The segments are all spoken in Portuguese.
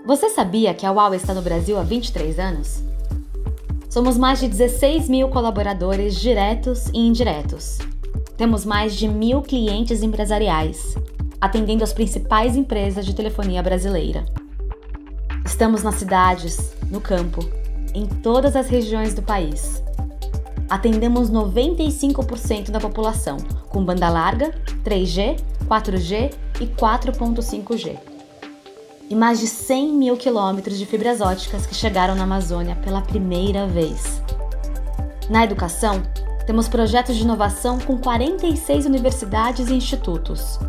Você sabia que a Huawei está no Brasil há 23 anos? Somos mais de 16 mil colaboradores diretos e indiretos. Temos mais de 1.000 clientes empresariais, atendendo as principais empresas de telefonia brasileira. Estamos nas cidades, no campo, em todas as regiões do país. Atendemos 95% da população, com banda larga, 3G, 4G e 4.5G. E mais de 100 mil quilômetros de fibras óticas que chegaram na Amazônia pela primeira vez. Na educação, temos projetos de inovação com 46 universidades e institutos.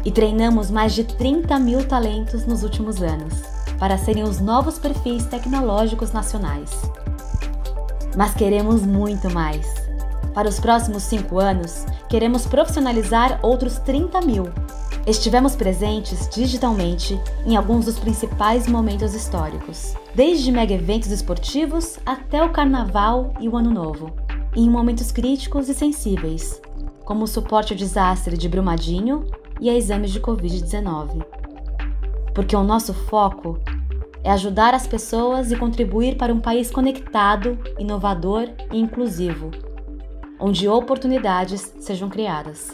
E treinamos mais de 30 mil talentos nos últimos anos, para serem os novos perfis tecnológicos nacionais. Mas queremos muito mais. Para os próximos 5 anos, queremos profissionalizar outros 30 mil. Estivemos presentes digitalmente em alguns dos principais momentos históricos, desde mega eventos esportivos até o Carnaval e o Ano Novo, e em momentos críticos e sensíveis, como o suporte ao desastre de Brumadinho e a exames de Covid-19. Porque o nosso foco é ajudar as pessoas e contribuir para um país conectado, inovador e inclusivo, onde oportunidades sejam criadas.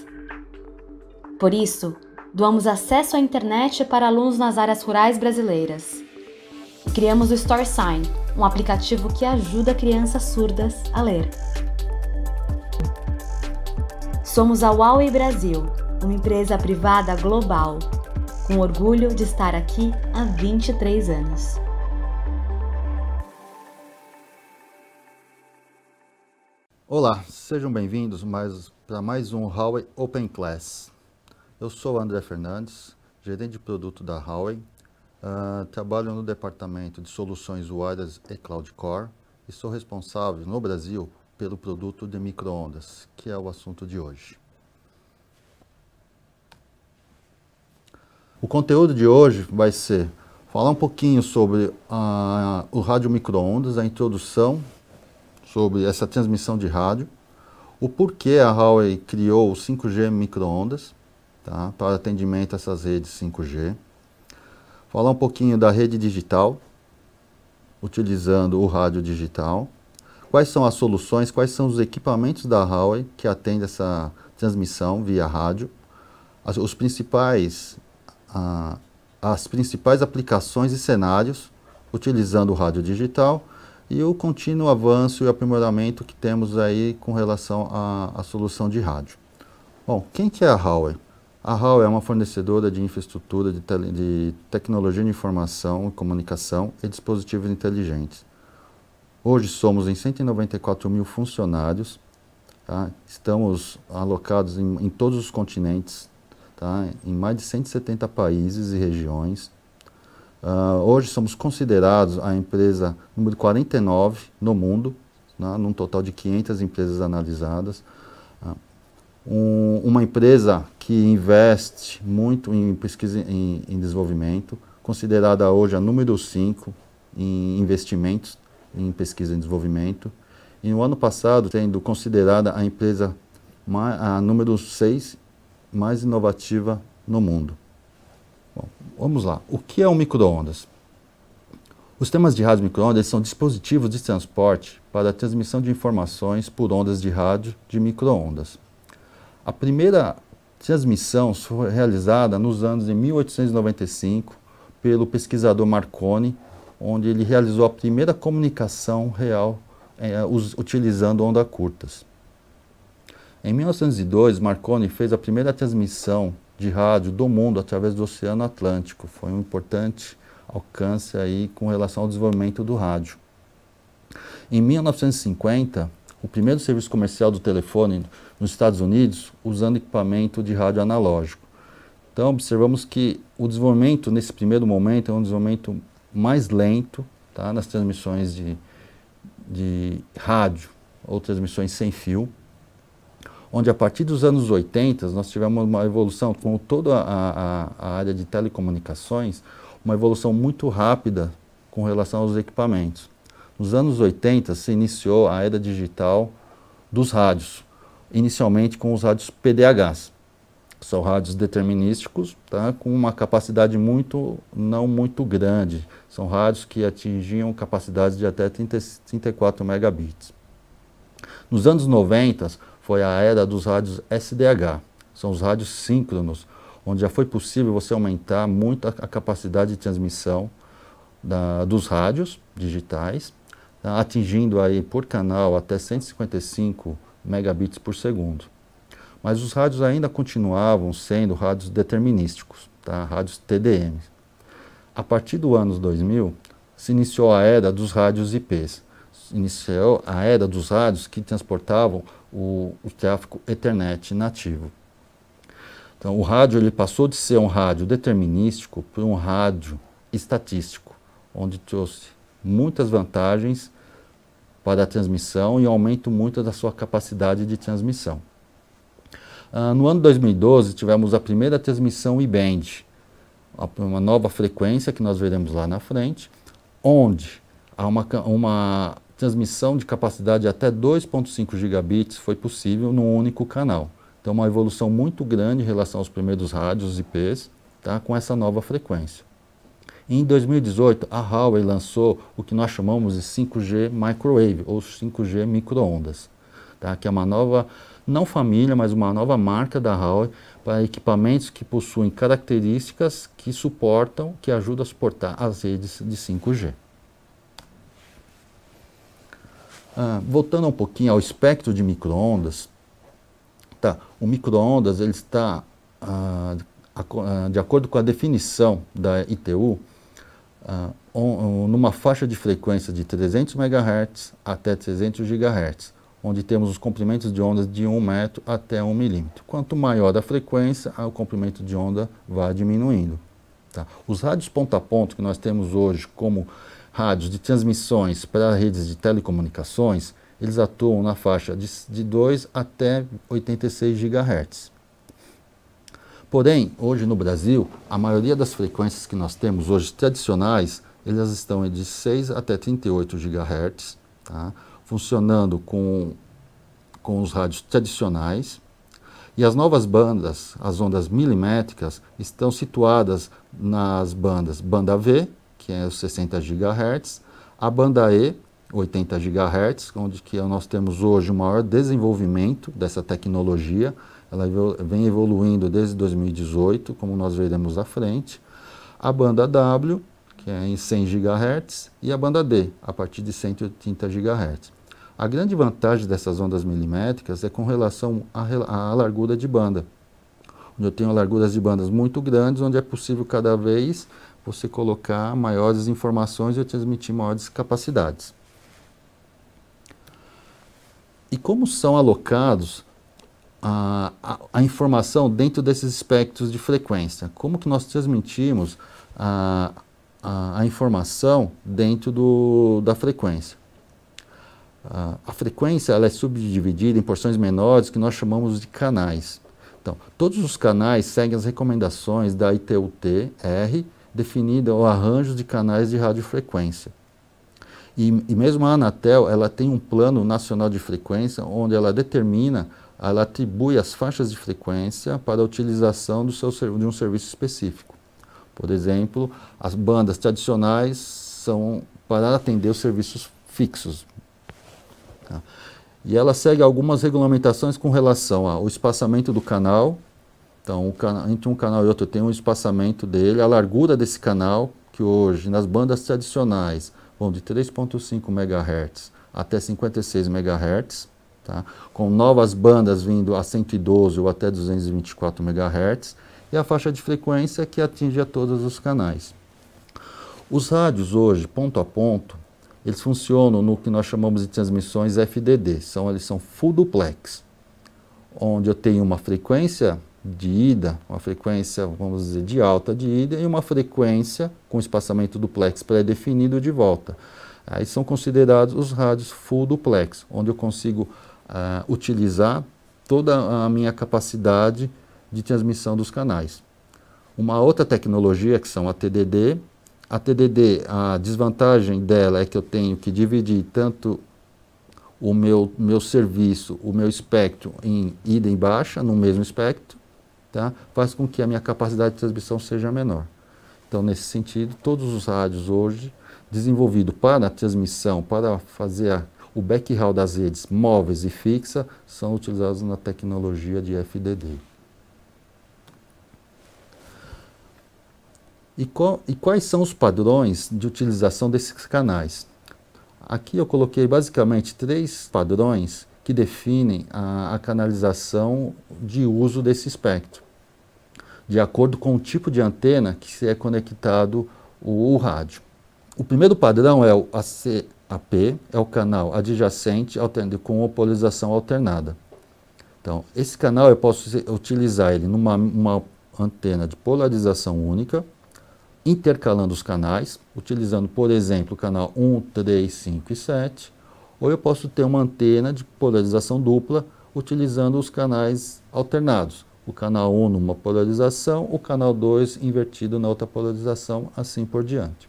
Por isso, doamos acesso à internet para alunos nas áreas rurais brasileiras. E criamos o StorySign, um aplicativo que ajuda crianças surdas a ler. Somos a Huawei Brasil, uma empresa privada global, com orgulho de estar aqui há 23 anos. Olá, sejam bem-vindos para mais um Huawei Open Class. Eu sou André Fernandes, gerente de produto da Huawei, trabalho no departamento de soluções wireless e Cloud Core e sou responsável no Brasil pelo produto de micro-ondas, que é o assunto de hoje. O conteúdo de hoje vai ser falar um pouquinho sobre o rádio micro-ondas, a introdução sobre essa transmissão de rádio, o porquê a Huawei criou o 5G micro-ondas, tá, para atendimento a essas redes 5G. Falar um pouquinho da rede digital, utilizando o rádio digital. Quais são as soluções, quais são os equipamentos da Huawei que atendem essa transmissão via rádio. As principais aplicações e cenários utilizando o rádio digital e o contínuo avanço e aprimoramento que temos aí com relação à solução de rádio. Bom, quem que é a Huawei? A Huawei é uma fornecedora de infraestrutura de tecnologia de informação e comunicação e dispositivos inteligentes. Hoje somos em 194 mil funcionários, tá? Estamos alocados em todos os continentes, tá? Em mais de 170 países e regiões. Hoje somos considerados a empresa número 49 no mundo, né? Num total de 500 empresas analisadas. Uma empresa que investe muito em pesquisa e em desenvolvimento, considerada hoje a número 5 em investimentos em pesquisa e desenvolvimento. E no ano passado, sendo considerada a empresa a número 6 mais inovativa no mundo. Bom, vamos lá. O que é um micro-ondas? Os sistemas de rádio micro-ondas são dispositivos de transporte para a transmissão de informações por ondas de rádio de micro-ondas. A primeira transmissão foi realizada nos anos de 1895 pelo pesquisador Marconi, onde ele realizou a primeira comunicação real utilizando ondas curtas. Em 1902, Marconi fez a primeira transmissão de rádio do mundo através do Oceano Atlântico. Foi um importante alcance aí com relação ao desenvolvimento do rádio. Em 1950, o primeiro serviço comercial do telefone nos Estados Unidos, usando equipamento de rádio analógico. Então, observamos que o desenvolvimento, nesse primeiro momento, é um desenvolvimento mais lento, tá, nas transmissões de rádio ou transmissões sem fio, onde a partir dos anos 80 nós tivemos uma evolução, com toda a área de telecomunicações, uma evolução muito rápida com relação aos equipamentos. Nos anos 80 se iniciou a era digital dos rádios, inicialmente com os rádios PDHs. São rádios determinísticos, tá? Com uma capacidade não muito grande. São rádios que atingiam capacidades de até 34 megabits. Nos anos 90, foi a era dos rádios SDH. São os rádios síncronos, onde já foi possível você aumentar muito a capacidade de transmissão dos rádios digitais, tá? Atingindo aí por canal até 155 megabits por segundo. Mas os rádios ainda continuavam sendo rádios determinísticos, tá? Rádios TDM. A partir do ano 2000, se iniciou a era dos rádios IPs. Iniciou a era dos rádios que transportavam o tráfego Ethernet nativo. Então, o rádio ele passou de ser um rádio determinístico para um rádio estatístico, onde trouxe muitas vantagens para a transmissão e aumento muito da sua capacidade de transmissão. No ano 2012, tivemos a primeira transmissão I-band, uma nova frequência que nós veremos lá na frente, onde há uma transmissão de capacidade de até 2.5 gigabits foi possível num único canal. Então, uma evolução muito grande em relação aos primeiros rádios IPs, tá, com essa nova frequência. Em 2018, a Huawei lançou o que nós chamamos de 5G Microwave, ou 5G microondas, tá, que é uma nova, não família, mas uma nova marca da Huawei para equipamentos que possuem características que suportam, que ajudam a suportar as redes de 5G. Voltando um pouquinho ao espectro de microondas, tá, o microondas ele está, de acordo com a definição da ITU, numa faixa de frequência de 300 MHz até 300 GHz, onde temos os comprimentos de ondas de 1 metro até 1 milímetro. Quanto maior a frequência, o comprimento de onda vai diminuindo. Tá? Os rádios ponto a ponto que nós temos hoje como rádios de transmissões para redes de telecomunicações, eles atuam na faixa de 2 até 86 GHz. Porém, hoje no Brasil, a maioria das frequências que nós temos hoje tradicionais, elas estão de 6 até 38 GHz, tá? Funcionando com os rádios tradicionais. E as novas bandas, as ondas milimétricas, estão situadas nas bandas banda V, que é os 60 GHz, a banda E, 80 GHz, onde que nós temos hoje o maior desenvolvimento dessa tecnologia. Ela vem evoluindo desde 2018, como nós veremos à frente. A banda W, que é em 100 GHz, e a banda D, a partir de 180 GHz. A grande vantagem dessas ondas milimétricas é com relação à largura de banda, onde eu tenho larguras de bandas muito grandes, onde é possível cada vez você colocar maiores informações e transmitir maiores capacidades. E como são alocados a informação dentro desses espectros de frequência? Como que nós transmitimos a informação dentro da frequência? A frequência ela é subdividida em porções menores que nós chamamos de canais. Então, todos os canais seguem as recomendações da ITU-T-R, definida o arranjo de canais de radiofrequência. E mesmo a Anatel, ela tem um plano nacional de frequência, onde ela determina, ela atribui as faixas de frequência para a utilização de um serviço específico. Por exemplo, as bandas tradicionais são para atender os serviços fixos. Tá? E ela segue algumas regulamentações com relação ao espaçamento do canal. Então, entre um canal e outro tem um espaçamento dele, a largura desse canal, que hoje nas bandas tradicionais vão de 3.5 MHz até 56 MHz, tá? Com novas bandas vindo a 112 ou até 224 MHz, e a faixa de frequência que atinge a todos os canais. Os rádios hoje, ponto a ponto, eles funcionam no que nós chamamos de transmissões FDD, eles são full duplex, onde eu tenho uma frequência de ida, uma frequência, vamos dizer, de alta de ida e uma frequência com espaçamento duplex pré-definido de volta. Aí são considerados os rádios full duplex, onde eu consigo utilizar toda a minha capacidade de transmissão dos canais. Uma outra tecnologia que são a TDD. A TDD, a desvantagem dela é que eu tenho que dividir tanto o meu serviço, o meu espectro em ida e baixa, no mesmo espectro, tá? Faz com que a minha capacidade de transmissão seja menor. Então, nesse sentido, todos os rádios hoje, desenvolvidos para a transmissão, para fazer o backhaul das redes móveis e fixa, são utilizados na tecnologia de FDD. E quais são os padrões de utilização desses canais? Aqui eu coloquei basicamente 3 padrões que definem a canalização de uso desse espectro, de acordo com o tipo de antena que se é conectado o rádio. O primeiro padrão é o ACAP, é o canal adjacente com polarização alternada. Então, esse canal eu posso utilizar ele numa antena de polarização única, intercalando os canais, utilizando, por exemplo, o canal 1, 3, 5 e 7, ou eu posso ter uma antena de polarização dupla, utilizando os canais alternados. O canal 1 numa polarização, o canal 2 invertido na outra polarização, assim por diante.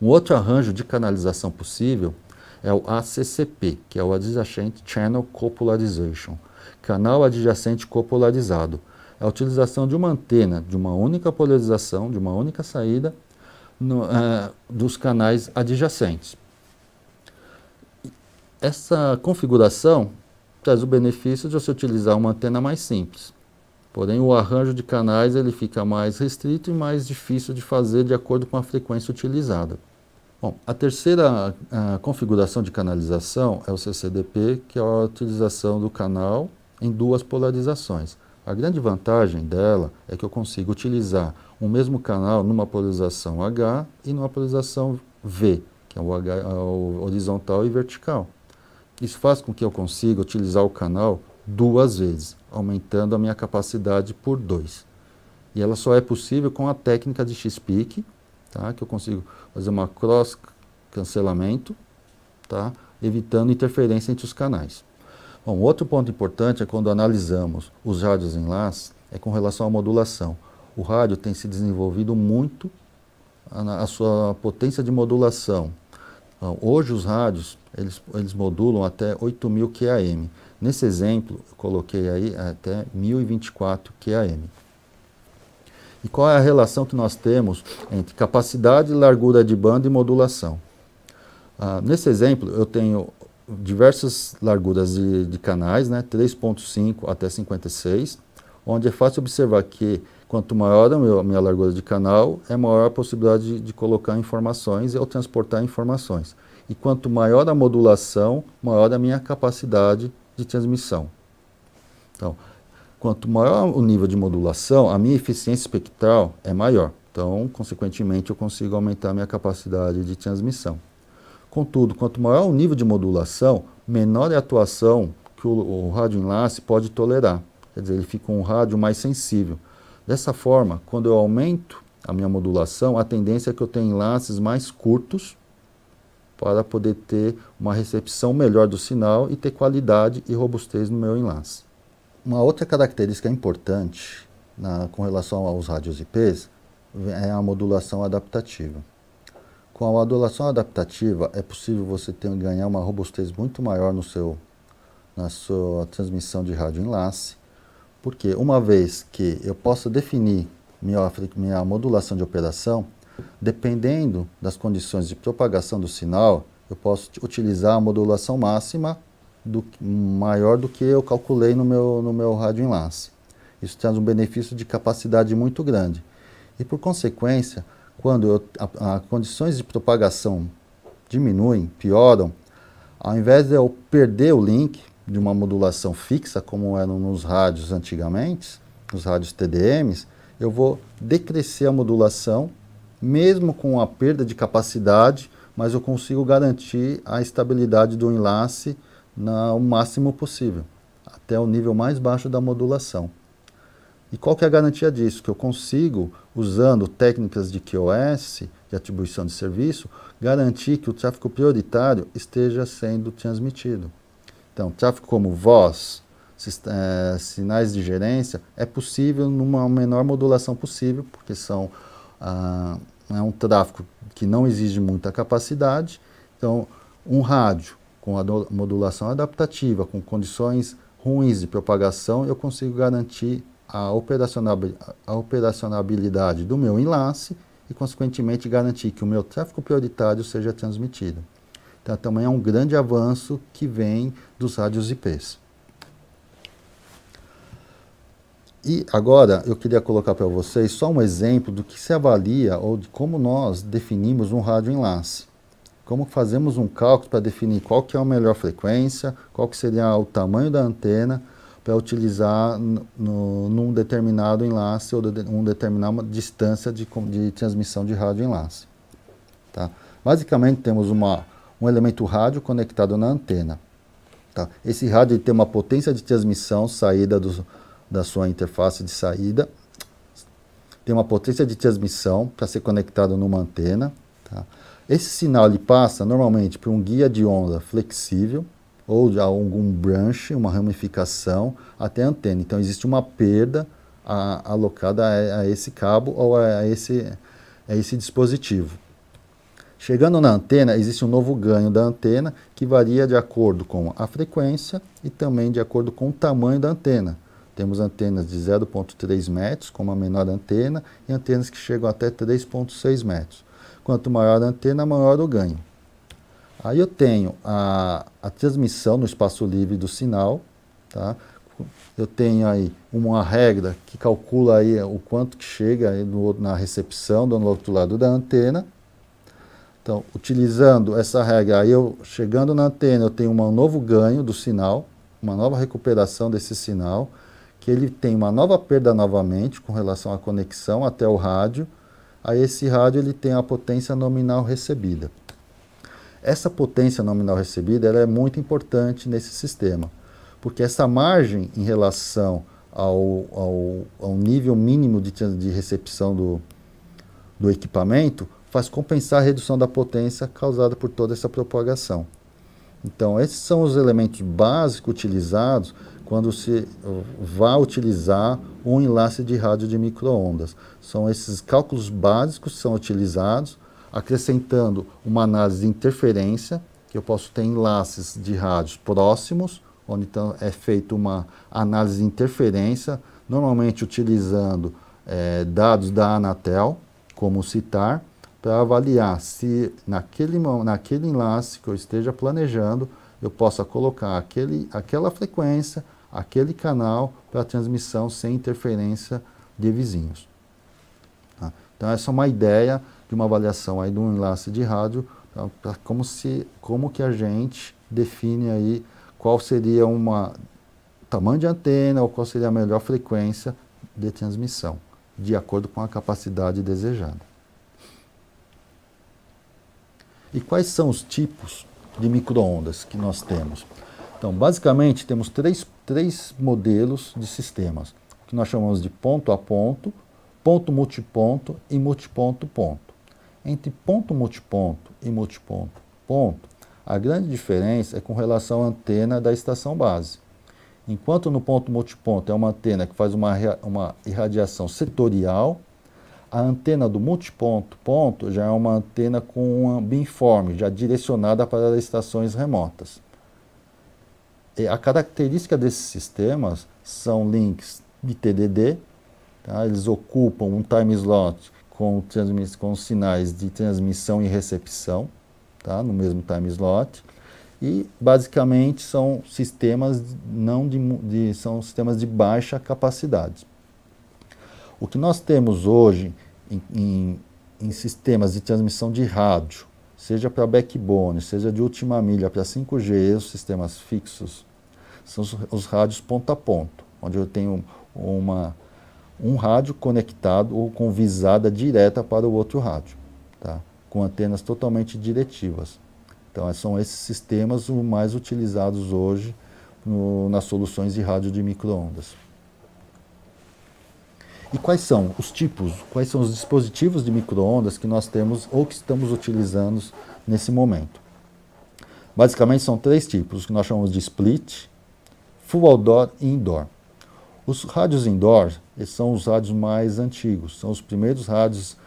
Um outro arranjo de canalização possível é o ACCP, que é o Adjacent Channel Copolarization, canal adjacente copolarizado. É a utilização de uma antena de uma única polarização, de uma única saída, dos canais adjacentes. Essa configuração traz o benefício de você utilizar uma antena mais simples. Porém, o arranjo de canais ele fica mais restrito e mais difícil de fazer de acordo com a frequência utilizada. Bom, a terceira configuração de canalização é o CCDP, que é a utilização do canal em 2 polarizações. A grande vantagem dela é que eu consigo utilizar o mesmo canal numa polarização H e numa polarização V, que é o horizontal e vertical. Isso faz com que eu consiga utilizar o canal 2 vezes, aumentando a minha capacidade por 2. E ela só é possível com a técnica de X-Peak, tá? Que eu consigo fazer uma cross-cancelamento, tá? Evitando interferência entre os canais. Bom, outro ponto importante é quando analisamos os rádios enlace, é com relação à modulação. O rádio tem se desenvolvido muito a sua potência de modulação. Então, hoje os rádios, eles modulam até 8.000 QAM. Nesse exemplo, eu coloquei aí até 1024 QAM. E qual é a relação que nós temos entre capacidade, largura de banda e modulação? Nesse exemplo, eu tenho diversas larguras de canais, né, 3.5 até 56, onde é fácil observar que quanto maior a minha largura de canal, é maior a possibilidade de colocar informações e transportar informações. E quanto maior a modulação, maior a minha capacidade de transmissão. Então, quanto maior o nível de modulação, a minha eficiência espectral é maior. Então, consequentemente, eu consigo aumentar a minha capacidade de transmissão. Contudo, quanto maior o nível de modulação, menor é a atuação que o rádio enlace pode tolerar. Quer dizer, ele fica um rádio mais sensível. Dessa forma, quando eu aumento a minha modulação, a tendência é que eu tenha enlaces mais curtos para poder ter uma recepção melhor do sinal e ter qualidade e robustez no meu enlace. Uma outra característica importante com relação aos rádios IPs é a modulação adaptativa. Com a modulação adaptativa, é possível você ganhar uma robustez muito maior na sua transmissão de rádio enlace, porque uma vez que eu possa definir minha modulação de operação, dependendo das condições de propagação do sinal, eu posso utilizar a modulação máxima maior do que eu calculei no meu rádio enlace. Isso traz um benefício de capacidade muito grande. E por consequência, quando as condições de propagação diminuem, pioram, ao invés de eu perder o link de uma modulação fixa, como eram nos rádios antigamente, nos rádios TDMs, eu vou decrescer a modulação, mesmo com a perda de capacidade, mas eu consigo garantir a estabilidade do enlace o máximo possível, até o nível mais baixo da modulação. E qual que é a garantia disso? Que eu consigo, usando técnicas de QoS, de atribuição de serviço, garantir que o tráfego prioritário esteja sendo transmitido. Então, tráfego como voz, sinais de gerência, é possível numa menor modulação possível, porque é um tráfego que não exige muita capacidade. Então, um rádio com a modulação adaptativa, com condições ruins de propagação, eu consigo garantir a operacionalidade do meu enlace e, consequentemente, garantir que o meu tráfego prioritário seja transmitido. Então, também é um grande avanço que vem dos rádios IPs. E agora eu queria colocar para vocês só um exemplo do que se avalia ou de como nós definimos um rádio enlace. Como fazemos um cálculo para definir qual que é a melhor frequência, qual que seria o tamanho da antena para utilizar num determinado enlace ou uma determinada distância de transmissão de rádio enlace. Tá? Basicamente temos um elemento rádio conectado na antena. Tá? Esse rádio tem uma potência de transmissão saída da sua interface de saída, tem uma potência de transmissão para ser conectado numa antena. Tá? Esse sinal ele passa normalmente por um guia de onda flexível ou de algum branch, uma ramificação até a antena. Então existe uma perda alocada a esse cabo ou a esse dispositivo. Chegando na antena, existe um novo ganho da antena que varia de acordo com a frequência e também de acordo com o tamanho da antena. Temos antenas de 0,3 metros, como a menor antena, e antenas que chegam até 3,6 metros. Quanto maior a antena, maior o ganho. Aí eu tenho a transmissão no espaço livre do sinal. Tá? Eu tenho aí uma regra que calcula aí o quanto que chega aí na recepção do outro lado da antena. Então, utilizando essa regra, aí chegando na antena, eu tenho um novo ganho do sinal, uma nova recuperação desse sinal, que ele tem uma nova perda novamente com relação à conexão até o rádio. Aí esse rádio ele tem a potência nominal recebida. Essa potência nominal recebida ela é muito importante nesse sistema, porque essa margem em relação ao nível mínimo de recepção do equipamento faz compensar a redução da potência causada por toda essa propagação. Então, esses são os elementos básicos utilizados quando se vai utilizar um enlace de rádio de micro-ondas. São esses cálculos básicos que são utilizados, acrescentando uma análise de interferência, que eu posso ter enlaces de rádios próximos, onde então é feita uma análise de interferência, normalmente utilizando dados da Anatel, como citar, para avaliar se naquele enlace que eu esteja planejando, eu possa colocar aquela frequência, aquele canal para transmissão sem interferência de vizinhos. Tá? Então essa é uma ideia de uma avaliação aí de um enlace de rádio, tá? Como que a gente define aí qual seria tamanho de antena ou qual seria a melhor frequência de transmissão, de acordo com a capacidade desejada. E quais são os tipos de micro-ondas que nós temos? Então, basicamente, temos três modelos de sistemas, que nós chamamos de ponto a ponto, ponto multiponto e multiponto-ponto. Entre ponto multiponto e multiponto-ponto, a grande diferença é com relação à antena da estação base. Enquanto no ponto multiponto é uma antena que faz uma irradiação setorial, a antena do multiponto-ponto já é uma antena com uma beamform, já direcionada para as estações remotas. E a característica desses sistemas são links de TDD, tá? Eles ocupam um time slot com sinais de transmissão e recepção, tá? No mesmo time slot, e basicamente são sistemas, são sistemas de baixa capacidade. O que nós temos hoje em sistemas de transmissão de rádio, seja para backbone, seja de última milha para 5G, os sistemas fixos, são os rádios ponto a ponto, onde eu tenho um rádio conectado ou com visada direta para o outro rádio, tá? Com antenas totalmente diretivas. Então, são esses sistemas os mais utilizados hoje nas soluções de rádio de micro-ondas. E quais são os tipos, quais são os dispositivos de micro-ondas que nós temos ou que estamos utilizando nesse momento? Basicamente são três tipos, que nós chamamos de split, full outdoor e indoor. Os rádios indoor, esses são os rádios mais antigos, são os primeiros rádios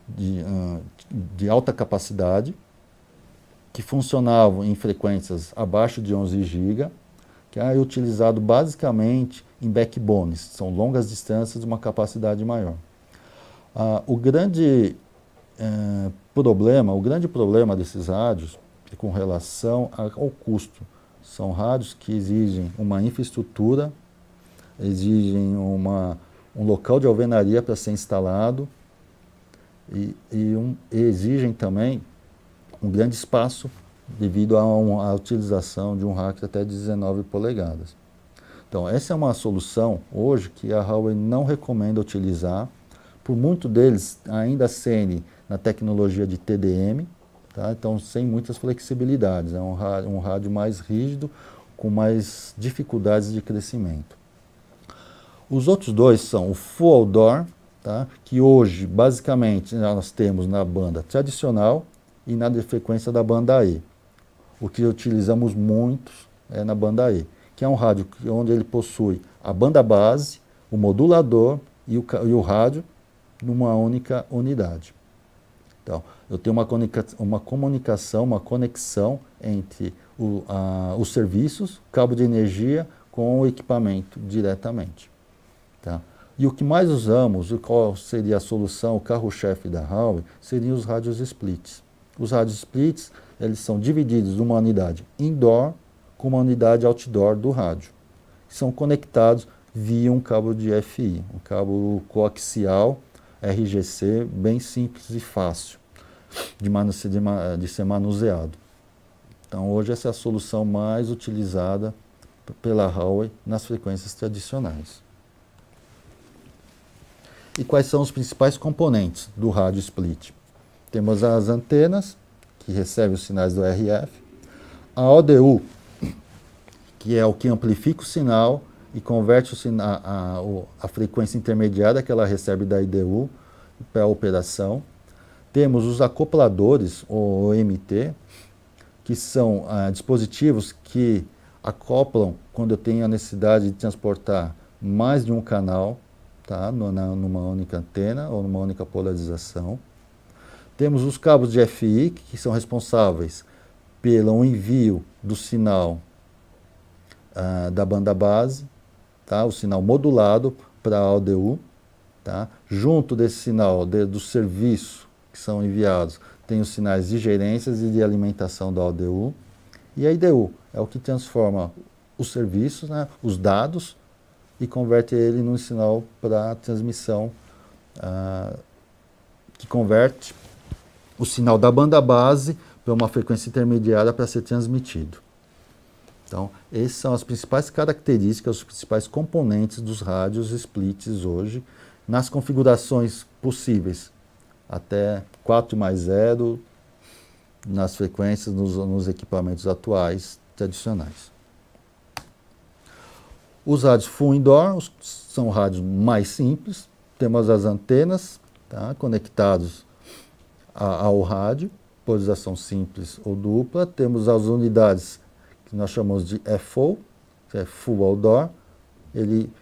de alta capacidade, que funcionavam em frequências abaixo de 11 GB, que é utilizado basicamente em backbones, são longas distâncias de uma capacidade maior. O grande problema desses rádios é com relação ao custo. São rádios que exigem uma infraestrutura, exigem um local de alvenaria para ser instalado e exigem também um grande espaço devido à utilização de um rack até 19 polegadas. Então, essa é uma solução hoje que a Huawei não recomenda utilizar, por muito deles ainda serem na tecnologia de TDM, tá? Então sem muitas flexibilidades, é um rádio mais rígido, com mais dificuldades de crescimento. Os outros dois são o Full Outdoor, tá? Que hoje basicamente nós temos na banda tradicional e na frequência da banda E. O que utilizamos muito é na banda E, que é um rádio onde ele possui a banda base, o modulador e o rádio numa única unidade. Então, eu tenho uma comunicação, uma conexão entre os serviços, cabo de energia com o equipamento diretamente. Tá? E o que mais usamos, qual seria a solução, o carro-chefe da Huawei, seriam os rádios splits. Os rádios splits, eles são divididos numa unidade indoor com uma unidade outdoor do rádio. São conectados via um cabo de FI, um cabo coaxial RGC, bem simples e fácil de ser manuseado. Então hoje essa é a solução mais utilizada pela Huawei nas frequências tradicionais. E quais são os principais componentes do rádio split? Temos as antenas, que recebem os sinais do RF, a ODU, que é o que amplifica o sinal e converte a frequência intermediária que ela recebe da IDU para a operação. Temos os acopladores, ou OMT, que são dispositivos que acoplam quando eu tenho a necessidade de transportar mais de um canal, tá, numa única antena ou numa única polarização. Temos os cabos de FI, que são responsáveis pelo envio do sinal da banda base, tá, o sinal modulado para a ODU. Tá? Junto desse sinal do serviço que são enviados, tem os sinais de gerências e de alimentação da ODU. E a IDU é o que transforma os serviços, né, os dados, e converte ele num sinal para transmissão, que converte o sinal da banda base para uma frequência intermediária para ser transmitido. Então, essas são as principais características, os principais componentes dos rádios splits hoje, nas configurações possíveis, até 4+0, nas frequências, nos equipamentos atuais tradicionais. Os rádios Full Indoor são rádios mais simples, temos as antenas, tá, conectados ao rádio, polarização simples ou dupla, temos as unidades que nós chamamos de FO, que é Full Outdoor, ele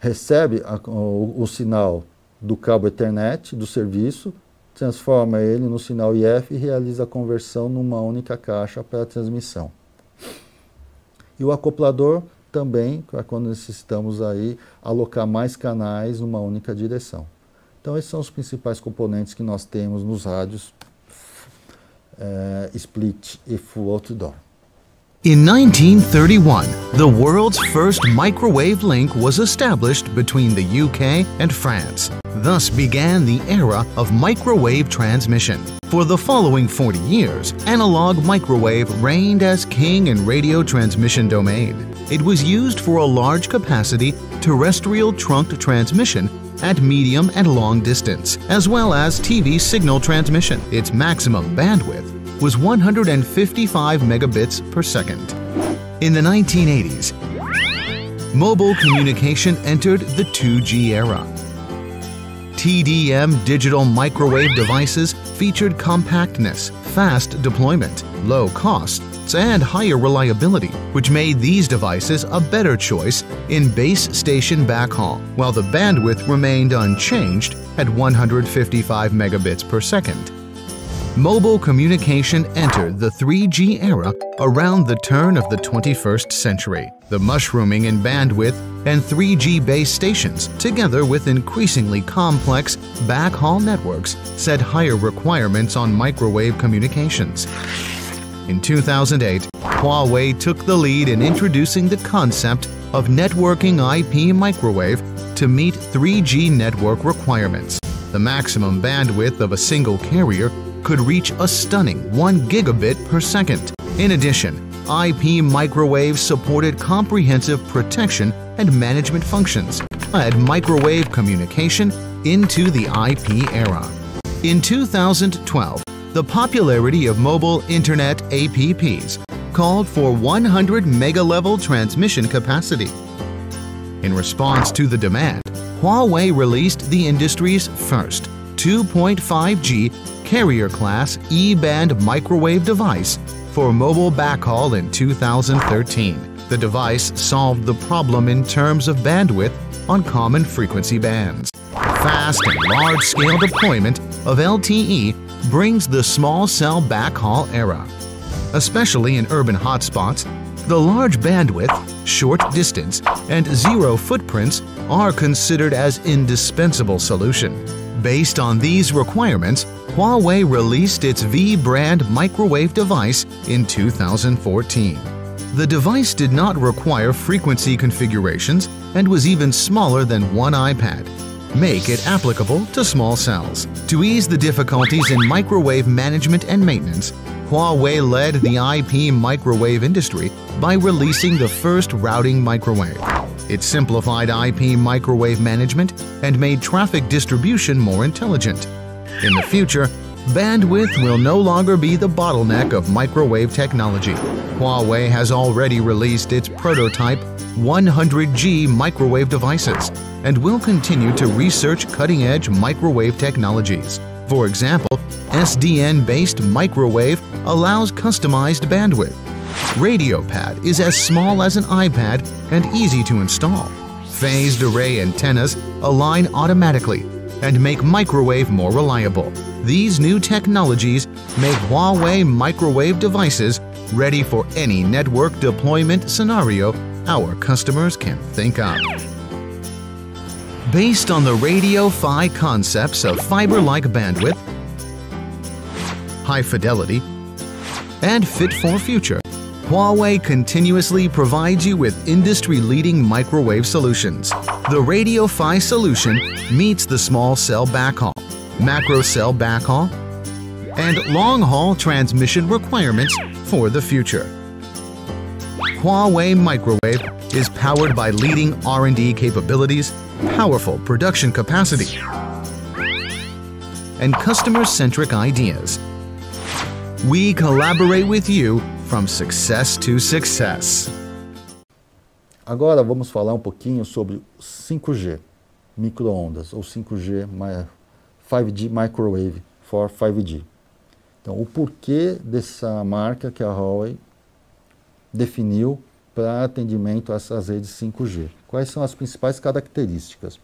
recebe o sinal do cabo Ethernet do serviço, transforma ele no sinal IF e realiza a conversão numa única caixa para a transmissão. E o acoplador também, quando necessitamos aí alocar mais canais numa única direção. Então esses são os principais componentes que nós temos nos rádios split e full outdoor. In 1931, the world's first microwave link was established between the UK and France. Thus began the era of microwave transmission. For the following 40 years, analog microwave reigned as king in radio transmission domain. It was used for a large capacity terrestrial trunked transmission at medium and long distance, as well as TV signal transmission. Its maximum bandwidth was 155 megabits per second. In the 1980s, mobile communication entered the 2G era. TDM digital microwave devices featured compactness, fast deployment, low costs, and higher reliability, which made these devices a better choice in base station backhaul, while the bandwidth remained unchanged at 155 megabits per second. Mobile communication entered the 3G era around the turn of the 21st century. The mushrooming in bandwidth and 3G base stations, together with increasingly complex backhaul networks, set higher requirements on microwave communications. In 2008, Huawei took the lead in introducing the concept of networking IP microwave to meet 3G network requirements. The maximum bandwidth of a single carrier could reach a stunning 1 gigabit per second. In addition, IP microwave supported comprehensive protection and management functions, led microwave communication into the IP era. In 2012, the popularity of mobile internet APPs called for 100 mega-level transmission capacity. In response to the demand, Huawei released the industry's first 2.5G carrier-class E-band microwave device for mobile backhaul in 2013. The device solved the problem in terms of bandwidth on common frequency bands. Fast and large-scale deployment of LTE brings the small cell backhaul era. Especially in urban hotspots, the large bandwidth, short distance, and zero footprints are considered as indispensable solution. Based on these requirements, Huawei released its V-brand microwave device in 2014. The device did not require frequency configurations and was even smaller than one iPad. Make it applicable to small cells. To ease the difficulties in microwave management and maintenance, Huawei led the IP microwave industry by releasing the first routing microwave. It simplified IP microwave management and made traffic distribution more intelligent. In the future, bandwidth will no longer be the bottleneck of microwave technology. Huawei has already released its prototype 100G microwave devices and will continue to research cutting-edge microwave technologies. For example, SDN-based microwave allows customized bandwidth. RadioPad is as small as an iPad and easy to install. Phased array antennas align automatically and make microwave more reliable. These new technologies make Huawei microwave devices ready for any network deployment scenario our customers can think of. Based on the Radio PHY concepts of fiber-like bandwidth, high fidelity, and fit for future, Huawei continuously provides you with industry-leading microwave solutions. The Radio PHY solution meets the small cell backhaul, macro cell backhaul, and long-haul transmission requirements for the future. Huawei Microwave is powered by leading R&D capabilities, powerful production capacity, and customer-centric ideas. We collaborate with you from success to success. Agora vamos falar um pouquinho sobre 5G, micro-ondas, ou 5G, 5G Microwave for 5G. Então, o porquê dessa marca que a Huawei definiu para atendimento a essas redes 5G. Quais são as principais características?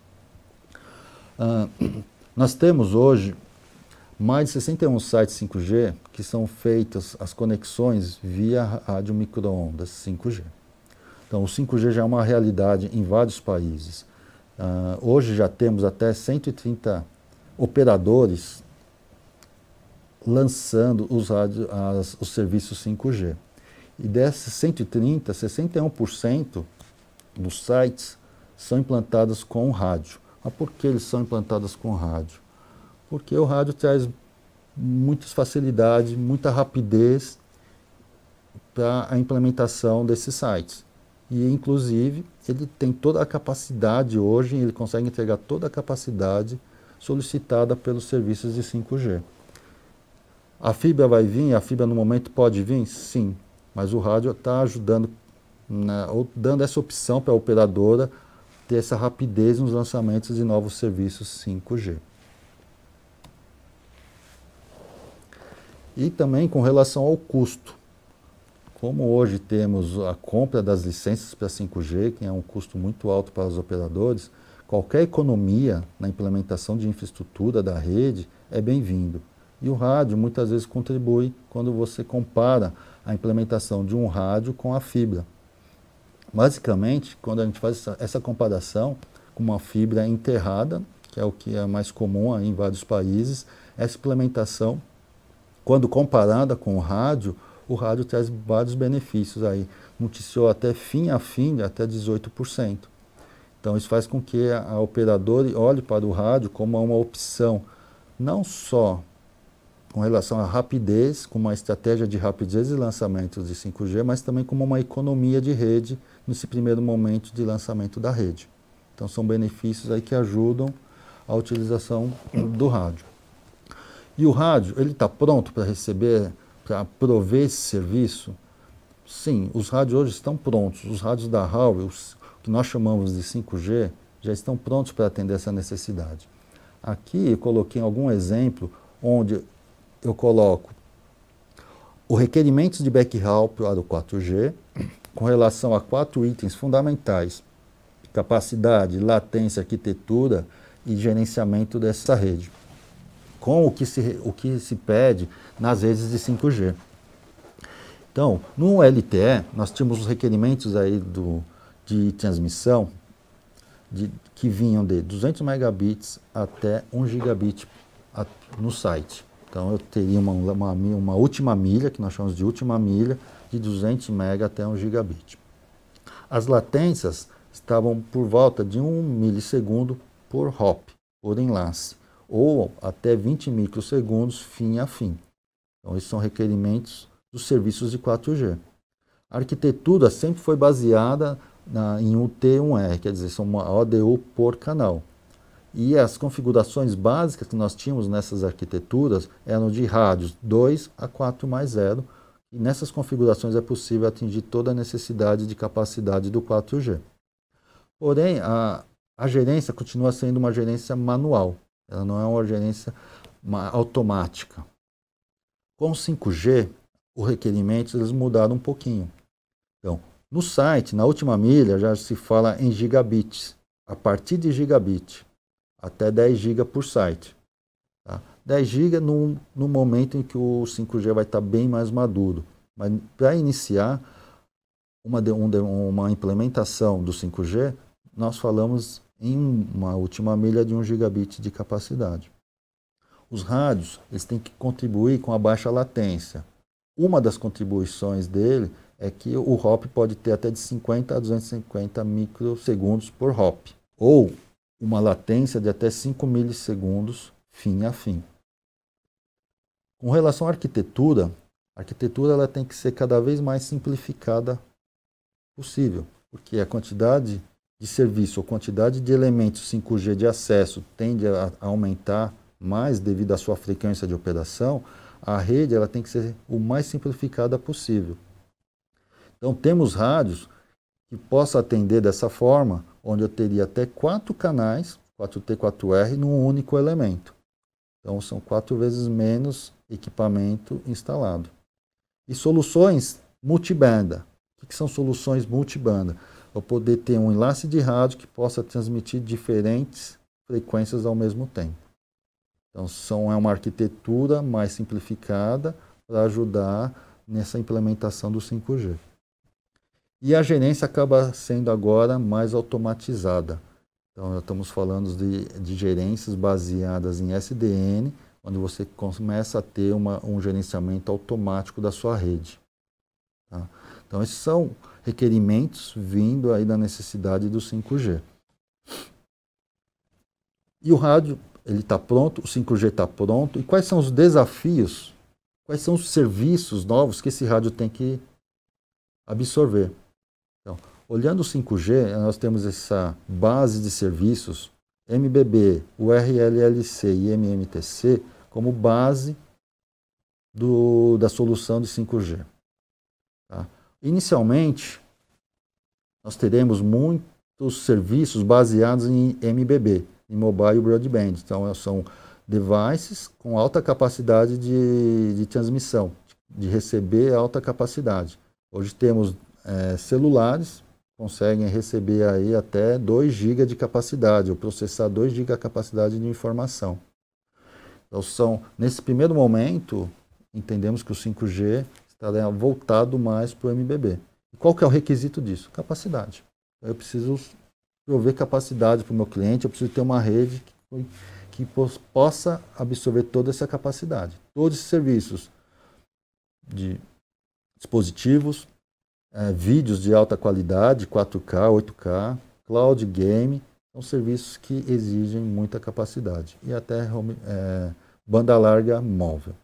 Nós temos hoje mais de 61 sites 5G que são feitas as conexões via rádio micro-ondas 5G. Então, o 5G já é uma realidade em vários países. Hoje já temos até 130 operadores lançando os serviços 5G. E desses 130, 61% dos sites são implantados com rádio. Mas por que eles são implantados com rádio? Porque o rádio traz muitas facilidades, muita rapidez para a implementação desses sites. E, inclusive, ele tem toda a capacidade hoje, ele consegue entregar toda a capacidade solicitada pelos serviços de 5G. A fibra vai vir? A fibra no momento pode vir? Sim. Mas o rádio está ajudando, ou dando essa opção para a operadora ter essa rapidez nos lançamentos de novos serviços 5G. E também com relação ao custo. Como hoje temos a compra das licenças para 5G, que é um custo muito alto para os operadores, qualquer economia na implementação de infraestrutura da rede é bem-vindo. E o rádio muitas vezes contribui quando você compara a implementação de um rádio com a fibra. Basicamente, quando a gente faz essa comparação com uma fibra enterrada, que é o que é mais comum aí em vários países, essa implementação, quando comparada com o rádio traz vários benefícios aí, noticiou até fim a fim, até 18%. Então isso faz com que a operadora olhe para o rádio como uma opção, não só com relação à rapidez, com uma estratégia de rapidez de lançamentos de 5G, mas também como uma economia de rede nesse primeiro momento de lançamento da rede. Então são benefícios aí que ajudam a utilização do rádio. E o rádio, ele está pronto para receber, para prover esse serviço? Sim, os rádios hoje estão prontos. Os rádios da Huawei, que nós chamamos de 5G, já estão prontos para atender essa necessidade. Aqui eu coloquei algum exemplo onde eu coloco os requerimentos de backhaul para o 4G com relação a 4 itens fundamentais: capacidade, latência, arquitetura e gerenciamento dessa rede, com o que se pede nas redes de 5G. Então, no LTE, nós tínhamos os requerimentos aí de transmissão que vinham de 200 megabits até 1 gigabit no site. Então eu teria uma última milha, que nós chamamos de última milha, de 200 MB até 1 gigabit. As latências estavam por volta de 1 milissegundo por hop, por enlace, ou até 20 microsegundos fim a fim. Então esses são requerimentos dos serviços de 4G. A arquitetura sempre foi baseada em UT1R, quer dizer, são uma ODU por canal. E as configurações básicas que nós tínhamos nessas arquiteturas eram de rádios 2 a 4+0, e nessas configurações é possível atingir toda a necessidade de capacidade do 4G. Porém, a gerência continua sendo uma gerência manual, ela não é uma gerência automática. Com o 5G, os requerimentos eles mudaram um pouquinho. Então, no site, na última milha, já se fala em gigabits, a partir de gigabit, até 10 GB por site. Tá? 10 GB no momento em que o 5G vai estar bem mais maduro. Mas para iniciar uma implementação do 5G, nós falamos em uma última milha de 1 gigabit de capacidade. Os rádios eles têm que contribuir com a baixa latência. Uma das contribuições dele é que o hop pode ter até de 50 a 250 microsegundos por hop, ou uma latência de até 5 milissegundos fim a fim. Com relação à arquitetura, a arquitetura ela tem que ser cada vez mais simplificada possível, porque a quantidade de serviço, a quantidade de elementos 5G de acesso tende a aumentar mais devido à sua frequência de operação. A rede ela tem que ser o mais simplificada possível. Então temos rádios que possam atender dessa forma, onde eu teria até 4 canais, 4T, 4R, num único elemento. Então são 4 vezes menos equipamento instalado. E soluções multibanda. O que são soluções multibanda? Eu poder ter um enlace de rádio que possa transmitir diferentes frequências ao mesmo tempo. Então é uma arquitetura mais simplificada para ajudar nessa implementação do 5G. E a gerência acaba sendo agora mais automatizada. Então, nós estamos falando de gerências baseadas em SDN, onde você começa a ter um gerenciamento automático da sua rede. Tá? Então, esses são requerimentos vindo aí da necessidade do 5G. E o rádio, ele está pronto, o 5G está pronto. E quais são os desafios, quais são os serviços novos que esse rádio tem que absorver? Então, olhando o 5G, nós temos essa base de serviços MBB, URLLC e MMTC como base da solução de 5G. Tá? Inicialmente, nós teremos muitos serviços baseados em MBB, em Mobile Broadband. Então, são devices com alta capacidade de transmissão, de receber alta capacidade. Hoje temos celulares conseguem receber aí até 2 GB de capacidade, ou processar 2 GB de capacidade de informação. Então, nesse primeiro momento, entendemos que o 5G estará voltado mais para o MBB. E qual que é o requisito disso? Capacidade. Eu preciso prover capacidade para o meu cliente, eu preciso ter uma rede que possa absorver toda essa capacidade. Todos esses serviços de dispositivos, vídeos de alta qualidade, 4K, 8K, cloud game, são serviços que exigem muita capacidade. E até banda larga móvel.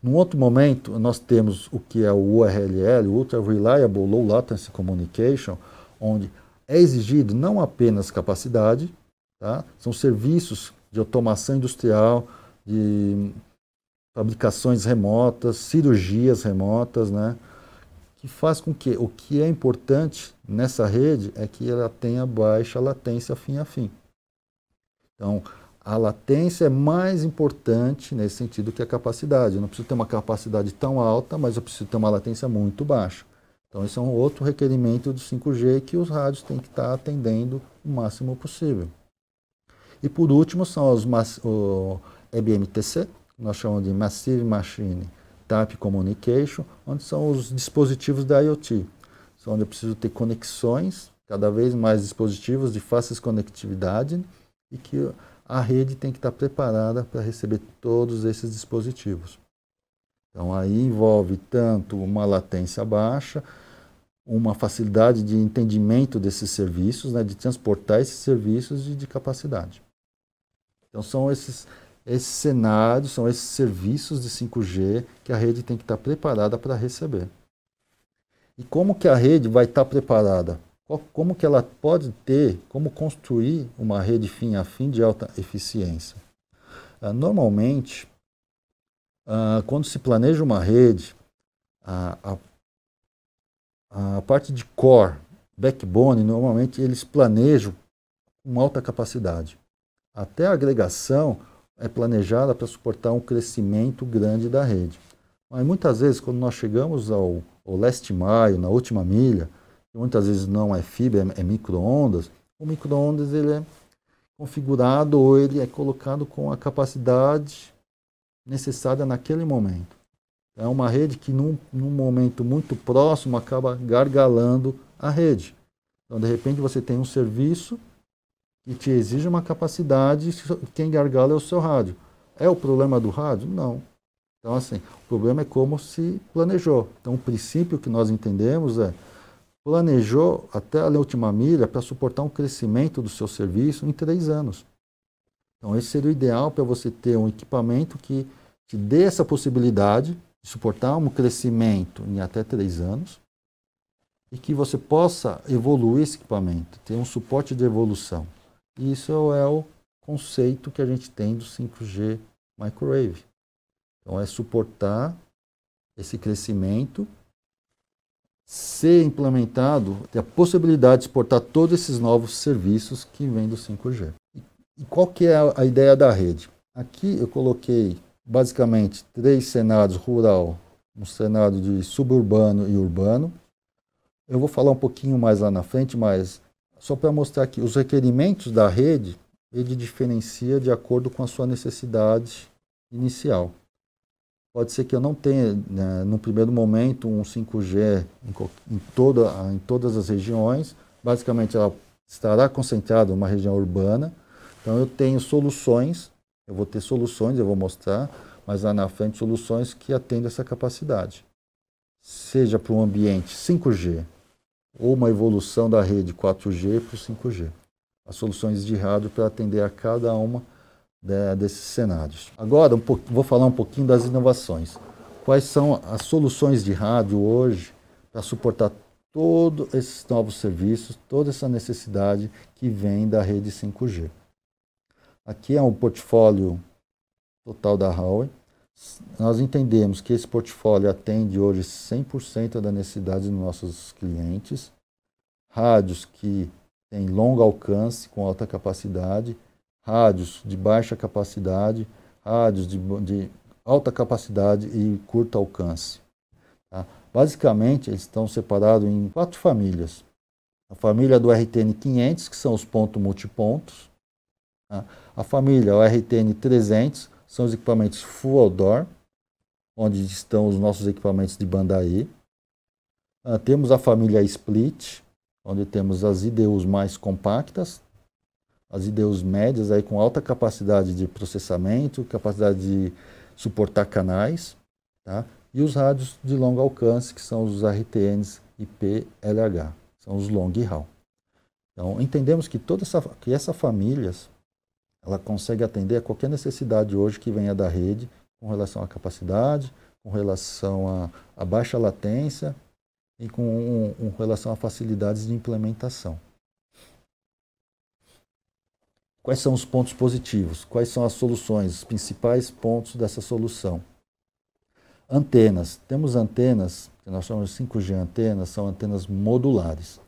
Num outro momento, nós temos o que é o URLL, Ultra Reliable Low Latency Communication, onde é exigido não apenas capacidade, tá? São serviços de automação industrial, de fabricações remotas, cirurgias remotas, né? Que faz com que o que é importante nessa rede é que ela tenha baixa latência fim a fim. Então, a latência é mais importante nesse sentido que a capacidade. Eu não preciso ter uma capacidade tão alta, mas eu preciso ter uma latência muito baixa. Então, esse é um outro requerimento do 5G que os rádios têm que estar atendendo o máximo possível. E por último, são o MMTC, que nós chamamos de Massive Machine Type Communication, onde são os dispositivos da IoT. São onde eu preciso ter conexões, cada vez mais dispositivos de fácil conectividade, e que a rede tem que estar preparada para receber todos esses dispositivos. Então, aí envolve tanto uma latência baixa, uma facilidade de entendimento desses serviços, né, de transportar esses serviços e de capacidade. Então, são esses cenários, são esses serviços de 5G que a rede tem que estar preparada para receber. E como que a rede vai estar preparada? Como que ela pode como construir uma rede fim a fim de alta eficiência? Normalmente, quando se planeja uma rede, a parte de core, backbone, normalmente eles planejam com alta capacidade. Até a agregação é planejada para suportar um crescimento grande da rede. Mas muitas vezes, quando nós chegamos ao last mile, na última milha, muitas vezes não é fibra, é micro-ondas, o micro-ondas ele é configurado ou ele é colocado com a capacidade necessária naquele momento. É uma rede que num momento muito próximo acaba gargalando a rede. Então, de repente, você tem um serviço que te exige uma capacidade, quem gargala é o seu rádio. É o problema do rádio? Não. Então, assim, o problema é como se planejou. Então, o princípio que nós entendemos planejou até a última milha para suportar um crescimento do seu serviço em 3 anos. Então, esse seria o ideal para você ter um equipamento que te dê essa possibilidade de suportar um crescimento em até 3 anos e que você possa evoluir esse equipamento, ter um suporte de evolução. E isso é o conceito que a gente tem do 5G Microwave. Então, é suportar esse crescimento, ser implementado, ter a possibilidade de exportar todos esses novos serviços que vêm do 5G. E qual que é a ideia da rede? Aqui eu coloquei basicamente 3 cenários: rural, um cenário de suburbano e urbano. Eu vou falar um pouquinho mais lá na frente, mas só para mostrar que os requerimentos da rede, ele diferencia de acordo com a sua necessidade inicial. Pode ser que eu não tenha, né, no primeiro momento, um 5G em todas as regiões. Basicamente, ela estará concentrada em uma região urbana. Então, eu tenho soluções, eu vou ter soluções, eu vou mostrar, mas lá na frente, soluções que atendem essa capacidade. Seja para um ambiente 5G ou uma evolução da rede 4G para o 5G. As soluções de rádio para atender a cada uma desses cenários. Agora, vou falar um pouquinho das inovações. Quais são as soluções de rádio hoje para suportar todos esses novos serviços, toda essa necessidade que vem da rede 5G. Aqui é um portfólio total da Huawei. Nós entendemos que esse portfólio atende hoje 100% da necessidade dos nossos clientes. Rádios que têm longo alcance, com alta capacidade, rádios de baixa capacidade, rádios de alta capacidade e curto alcance. Tá? Basicamente, eles estão separados em 4 famílias. A família do RTN500, que são os pontos multipontos. Tá? A família, o RTN 300, são os equipamentos full outdoor, onde estão os nossos equipamentos de banda E. Temos a família Split, onde temos as IDUs mais compactas, as IDUs médias aí com alta capacidade de processamento, capacidade de suportar canais, tá? E os rádios de longo alcance, que são os RTNs IP-LH, são os long haul. Então, entendemos que essa família ela consegue atender a qualquer necessidade hoje que venha da rede, com relação à capacidade, com relação à baixa latência e com relação a facilidades de implementação. Quais são os pontos positivos? Quais são as soluções, os principais pontos dessa solução? Antenas. Temos antenas, que nós chamamos de 5G antenas, são antenas modulares.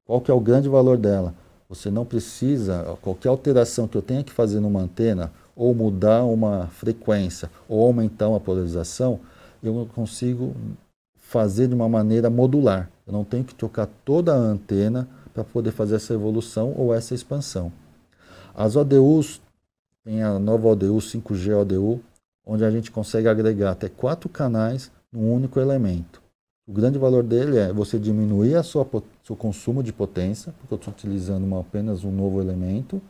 Qual que é o grande valor dela? Você não precisa, qualquer alteração que eu tenha que fazer numa antena, ou mudar uma frequência, ou aumentar uma polarização, eu consigo fazer de uma maneira modular. Eu não tenho que trocar toda a antena para poder fazer essa evolução ou essa expansão. As ODUs, tem a nova ODU, 5G ODU, onde a gente consegue agregar até 4 canais num único elemento. O grande valor dele é você diminuir seu consumo de potência, porque eu estou utilizando apenas um novo elemento,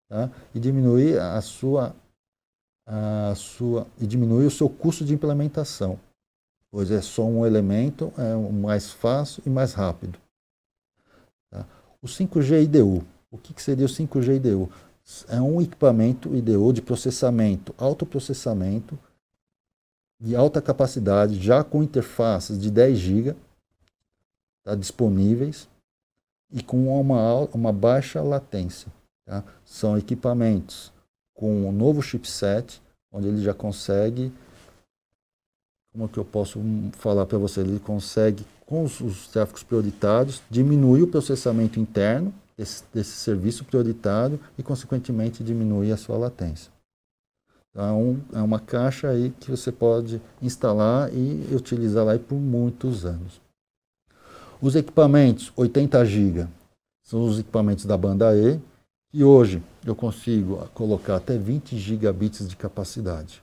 tá? E diminuir diminuir o seu custo de implementação, pois é só um elemento, é mais fácil e mais rápido. Tá? O 5G IDU. O que seria o 5G IDU? É um equipamento IDU de processamento, autoprocessamento, de alta capacidade, já com interfaces de 10 GB, tá, disponíveis, e com uma baixa latência. Tá? São equipamentos com um novo chipset, onde ele já consegue, como que eu posso falar para você, ele consegue, com os tráfegos prioritários, diminuir o processamento interno desse serviço prioritário e, consequentemente, diminuir a sua latência. Então, é uma caixa aí que você pode instalar e utilizar lá por muitos anos. Os equipamentos 80 GB são os equipamentos da banda E, e hoje eu consigo colocar até 20 gigabits de capacidade.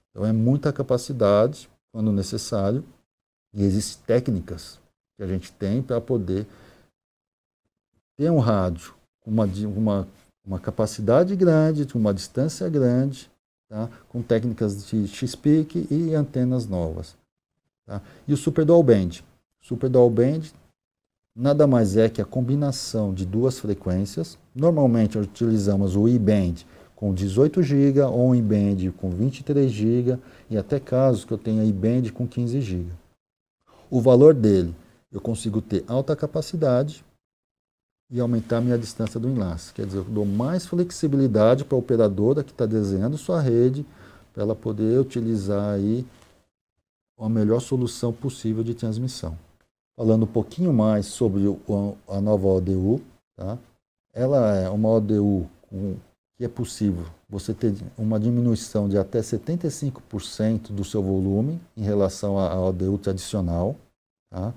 Então é muita capacidade quando necessário, e existem técnicas que a gente tem para poder ter um rádio com uma capacidade grande, com uma distância grande, tá? Com técnicas de X-Peak e antenas novas. Tá? E o Super Dual Band. Super Dual Band nada mais é que a combinação de duas frequências. Normalmente utilizamos o E-Band com 18 GB ou um E-Band com 23 GB e até casos que eu tenha E-Band com 15 GB. O valor dele, eu consigo ter alta capacidade e aumentar minha distância do enlace. Quer dizer, eu dou mais flexibilidade para a operadora que está desenhando sua rede, para ela poder utilizar aí a melhor solução possível de transmissão. Falando um pouquinho mais sobre a nova ODU, tá? Ela é uma ODU que é possível você ter uma diminuição de até 75% do seu volume em relação à ODU tradicional, tá?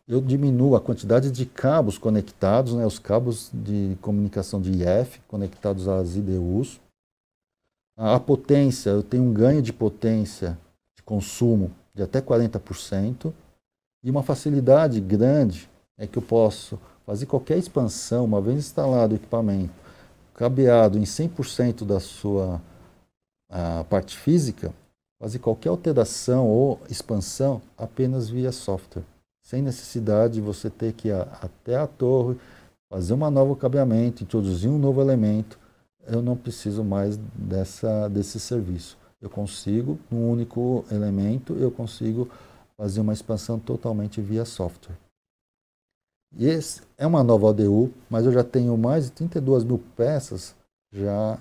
Eu diminuo a quantidade de cabos conectados, né, os cabos de comunicação de IF conectados às IDUs. A potência, eu tenho um ganho de potência de consumo de até 40%. E uma facilidade grande é que eu posso fazer qualquer expansão, uma vez instalado o equipamento, cabeado em 100% da sua parte física, fazer qualquer alteração ou expansão apenas via software. Sem necessidade de você ter que ir até a torre, fazer um novo cabeamento, introduzir um novo elemento. Eu não preciso mais desse serviço. Eu consigo, num único elemento, eu consigo fazer uma expansão totalmente via software. E esse é uma nova ODU, mas eu já tenho mais de 32 mil peças já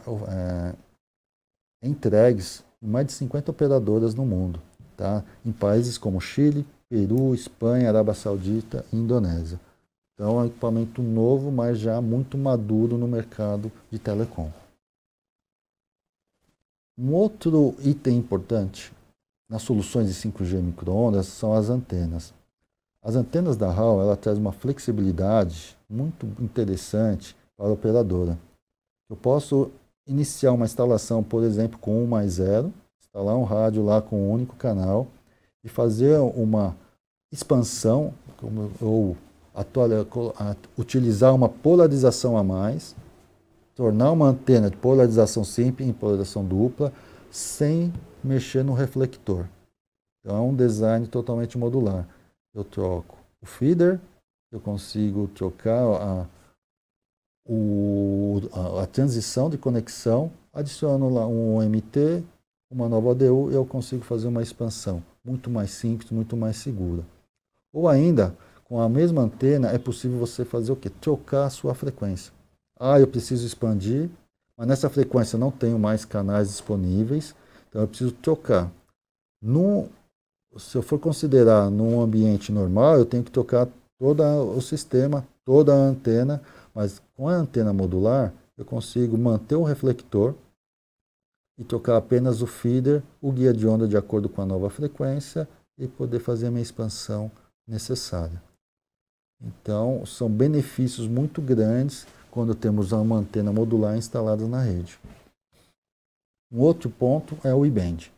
entregues em mais de 50 operadoras no mundo, tá? Em países como Chile, Peru, Espanha, Arábia Saudita e Indonésia. Então é um equipamento novo, mas já muito maduro no mercado de telecom. Um outro item importante nas soluções de 5G micro-ondas são as antenas. As antenas da HAL, ela traz uma flexibilidade muito interessante para a operadora. Eu posso iniciar uma instalação, por exemplo, com 1+0, instalar um rádio lá com um único canal e fazer uma expansão ou utilizar uma polarização a mais, tornar uma antena de polarização simples em polarização dupla, sem mexer no reflector. Então é um design totalmente modular. Eu troco o feeder, eu consigo trocar a transição de conexão, adiciono lá um OMT, uma nova ADU e eu consigo fazer uma expansão muito mais simples, muito mais segura. Ou ainda, com a mesma antena, é possível você fazer o quê? Trocar a sua frequência. Eu preciso expandir, mas nessa frequência eu não tenho mais canais disponíveis, então eu preciso trocar. Se eu for considerar num ambiente normal, eu tenho que trocar todo o sistema, toda a antena, mas com a antena modular, eu consigo manter o reflector e trocar apenas o feeder, o guia de onda de acordo com a nova frequência e poder fazer a minha expansão necessária. Então, são benefícios muito grandes quando temos uma antena modular instalada na rede. Um outro ponto é o E-band.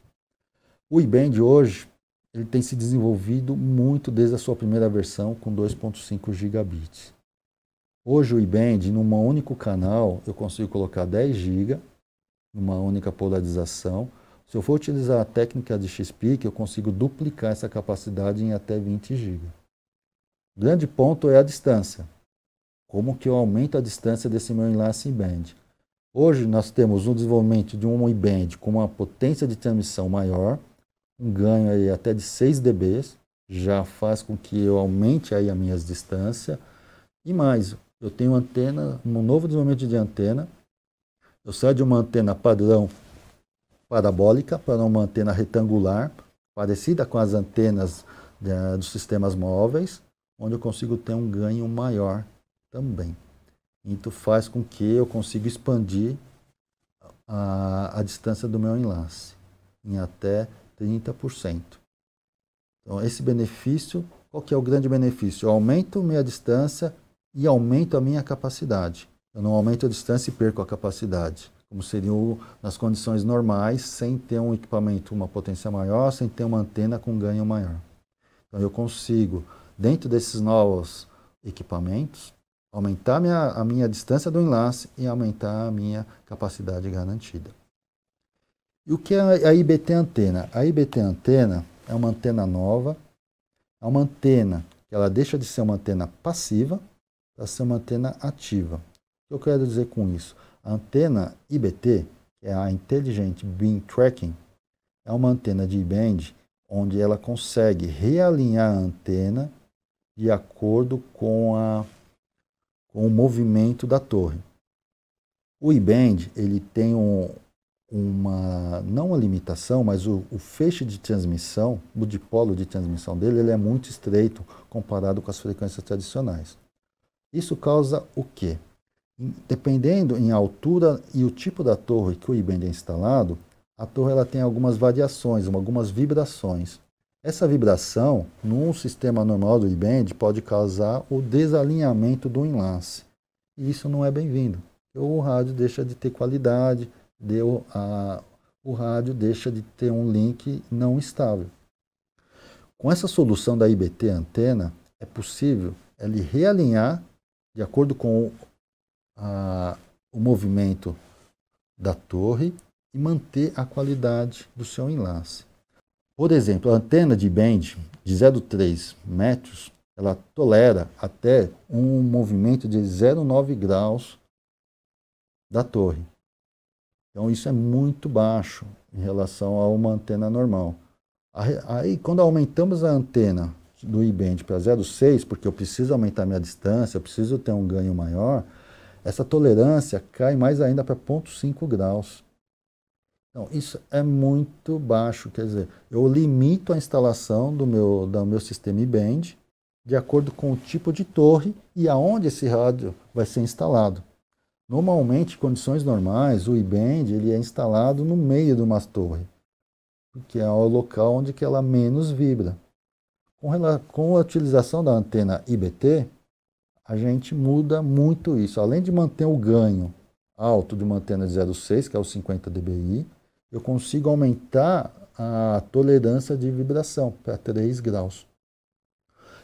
O E-band hoje ele tem se desenvolvido muito desde a sua primeira versão com 2.5 gigabits. Hoje o E-band, num único canal, eu consigo colocar 10 GB, numa única polarização. Se eu for utilizar a técnica de X-Peak, eu consigo duplicar essa capacidade em até 20 GB. O grande ponto é a distância. Como que eu aumento a distância desse meu enlace E-band? Hoje nós temos um desenvolvimento de um E-band com uma potência de transmissão maior, um ganho aí até de 6 dB, já faz com que eu aumente aí as minhas distâncias. E mais, eu tenho antena, um novo desenvolvimento de antena. Eu saio de uma antena padrão parabólica para uma antena retangular, parecida com as antenas dos sistemas móveis, onde eu consigo ter um ganho maior também. Então faz com que eu consiga expandir a distância do meu enlace em até 30%. Então esse benefício, qual que é o grande benefício? Eu aumento minha distância e aumento a minha capacidade. Eu não aumento a distância e perco a capacidade, como seria nas condições normais, sem ter um equipamento, uma potência maior, sem ter uma antena com ganho maior. Então eu consigo, dentro desses novos equipamentos, aumentar a minha distância do enlace e aumentar a minha capacidade garantida. E o que é a IBT antena? A IBT antena é uma antena nova, é uma antena que ela deixa de ser uma antena passiva para ser uma antena ativa. O que eu quero dizer com isso? A antena IBT, que é a Intelligent Beam Tracking, é uma antena de E-band onde ela consegue realinhar a antena de acordo com o movimento da torre. O E-band ele tem não uma limitação, mas o feixe de transmissão, o dipolo de transmissão dele, ele é muito estreito comparado com as frequências tradicionais. Isso causa o quê? Dependendo em altura e o tipo da torre que o E-band é instalado, a torre ela tem algumas variações, algumas vibrações. Essa vibração, num sistema normal do E-band, pode causar o desalinhamento do enlace. E isso não é bem-vindo. O rádio deixa de ter qualidade, o rádio deixa de ter um link não estável. Com essa solução da IBT antena, é possível ele realinhar de acordo com o movimento da torre e manter a qualidade do seu enlace. Por exemplo, a antena de band de 0,3 metros, ela tolera até um movimento de 0,9 graus da torre. Então isso é muito baixo em relação a uma antena normal. Aí quando aumentamos a antena do E-band para 0,6, porque eu preciso aumentar minha distância, eu preciso ter um ganho maior, essa tolerância cai mais ainda para 0,5 graus. Então, isso é muito baixo, quer dizer, eu limito a instalação do meu sistema E-band de acordo com o tipo de torre e aonde esse rádio vai ser instalado. Normalmente, em condições normais, o E-band ele é instalado no meio de uma torre, que é o local onde que ela menos vibra. Com a utilização da antena IBT, a gente muda muito isso. Além de manter o ganho alto de uma antena de 0,6, que é o 50 dBi, eu consigo aumentar a tolerância de vibração para 3 graus.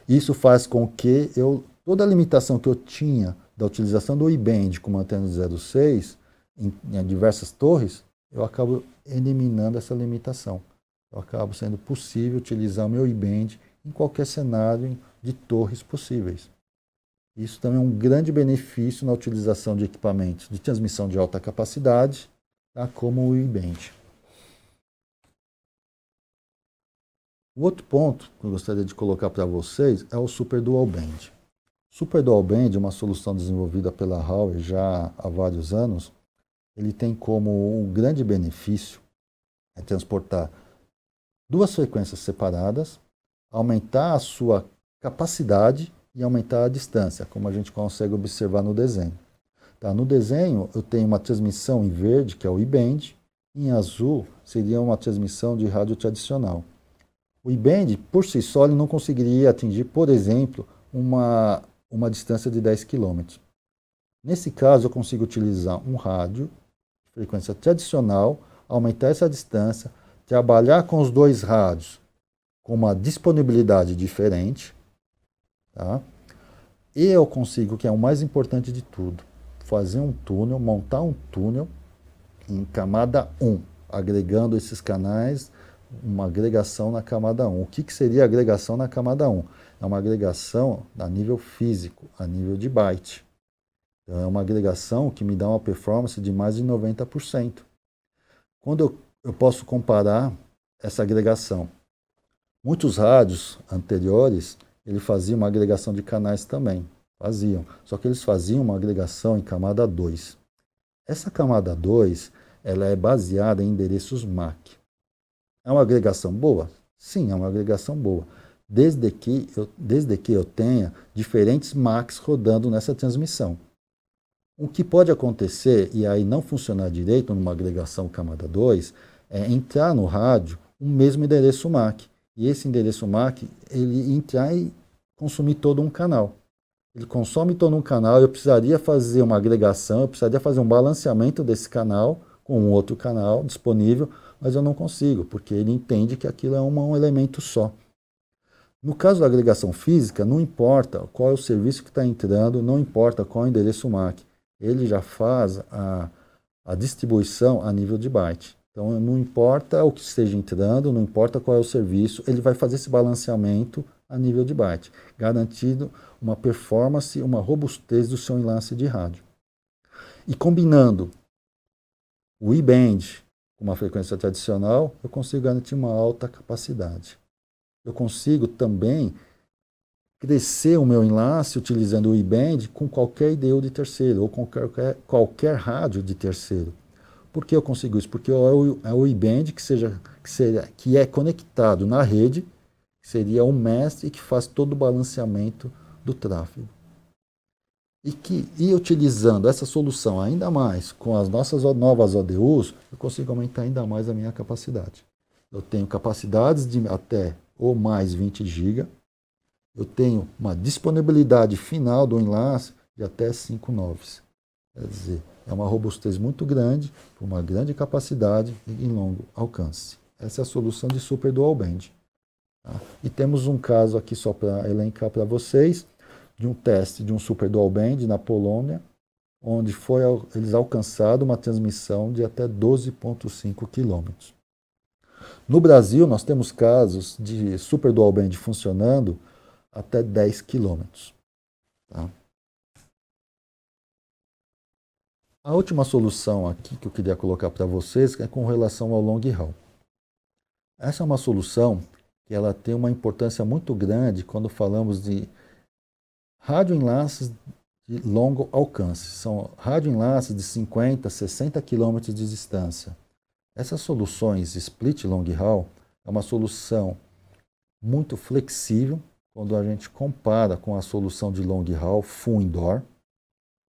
Isso faz com que toda a limitação que eu tinha da utilização do I-band com uma antena de 0,6 em diversas torres, eu acabo eliminando essa limitação. Eu acabo sendo possível utilizar o meu I-band em qualquer cenário de torres possíveis. Isso também é um grande benefício na utilização de equipamentos de transmissão de alta capacidade, tá, como o I-band. O outro ponto que eu gostaria de colocar para vocês é o Super Dual Band. Super Dual Band é uma solução desenvolvida pela Huawei já há vários anos. Ele tem como um grande benefício transportar duas frequências separadas, aumentar a sua capacidade e aumentar a distância, como a gente consegue observar no desenho. Tá? No desenho, eu tenho uma transmissão em verde, que é o I-band, em azul seria uma transmissão de rádio tradicional. O I-band, por si só, ele não conseguiria atingir, por exemplo, uma distância de 10 km. Nesse caso, eu consigo utilizar um rádio de frequência tradicional, aumentar essa distância, trabalhar com os dois rádios com uma disponibilidade diferente, tá? E eu consigo, que é o mais importante de tudo, fazer um túnel, montar um túnel em camada 1, agregando esses canais, uma agregação na camada 1. O que seria agregação na camada 1? É uma agregação a nível físico, a nível de byte. Então, é uma agregação que me dá uma performance de mais de 90%. Quando eu posso comparar essa agregação? Muitos rádios anteriores, ele fazia uma agregação de canais também. Faziam. Só que eles faziam uma agregação em camada 2. Essa camada 2, ela é baseada em endereços MAC. É uma agregação boa? Sim, é uma agregação boa. Desde que eu tenha diferentes MACs rodando nessa transmissão. O que pode acontecer, e aí não funcionar direito numa agregação camada 2, é entrar no rádio o mesmo endereço MAC. E esse endereço MAC, ele entrar e consumir todo um canal. Ele consome todo um canal, eu precisaria fazer uma agregação, eu precisaria fazer um balanceamento desse canal com um outro canal disponível, mas eu não consigo, porque ele entende que aquilo é um elemento só. No caso da agregação física, não importa qual é o serviço que está entrando, não importa qual é o endereço MAC, ele já faz a distribuição a nível de byte. Então, não importa o que esteja entrando, não importa qual é o serviço, ele vai fazer esse balanceamento a nível de byte, garantindo uma performance, uma robustez do seu enlace de rádio. E combinando o I-band com uma frequência tradicional, eu consigo garantir uma alta capacidade. Eu consigo também crescer o meu enlace utilizando o I-band com qualquer IDU de terceiro ou com qualquer rádio de terceiro. Por que eu consigo isso? Porque é o I-band que é conectado na rede, que seria o mestre que faz todo o balanceamento do tráfego. E utilizando essa solução ainda mais com as nossas novas ODUs, eu consigo aumentar ainda mais a minha capacidade. Eu tenho capacidades de até ou mais 20 GB. Eu tenho uma disponibilidade final do enlace de até 5 noves. Quer dizer, é uma robustez muito grande, com uma grande capacidade e em longo alcance. Essa é a solução de Super Dual Band. Tá? E temos um caso aqui só para elencar para vocês, de um teste de um Super Dual Band na Polônia, onde eles alcançaram uma transmissão de até 12,5 km. No Brasil, nós temos casos de Super Dual Band funcionando até 10 km. Tá? A última solução aqui que eu queria colocar para vocês é com relação ao long haul. Essa é uma solução que ela tem uma importância muito grande quando falamos de radioenlaces de longo alcance. São radioenlaces de 50, 60 km de distância. Essas soluções Split Long Haul é uma solução muito flexível quando a gente compara com a solução de Long Haul Full Indoor.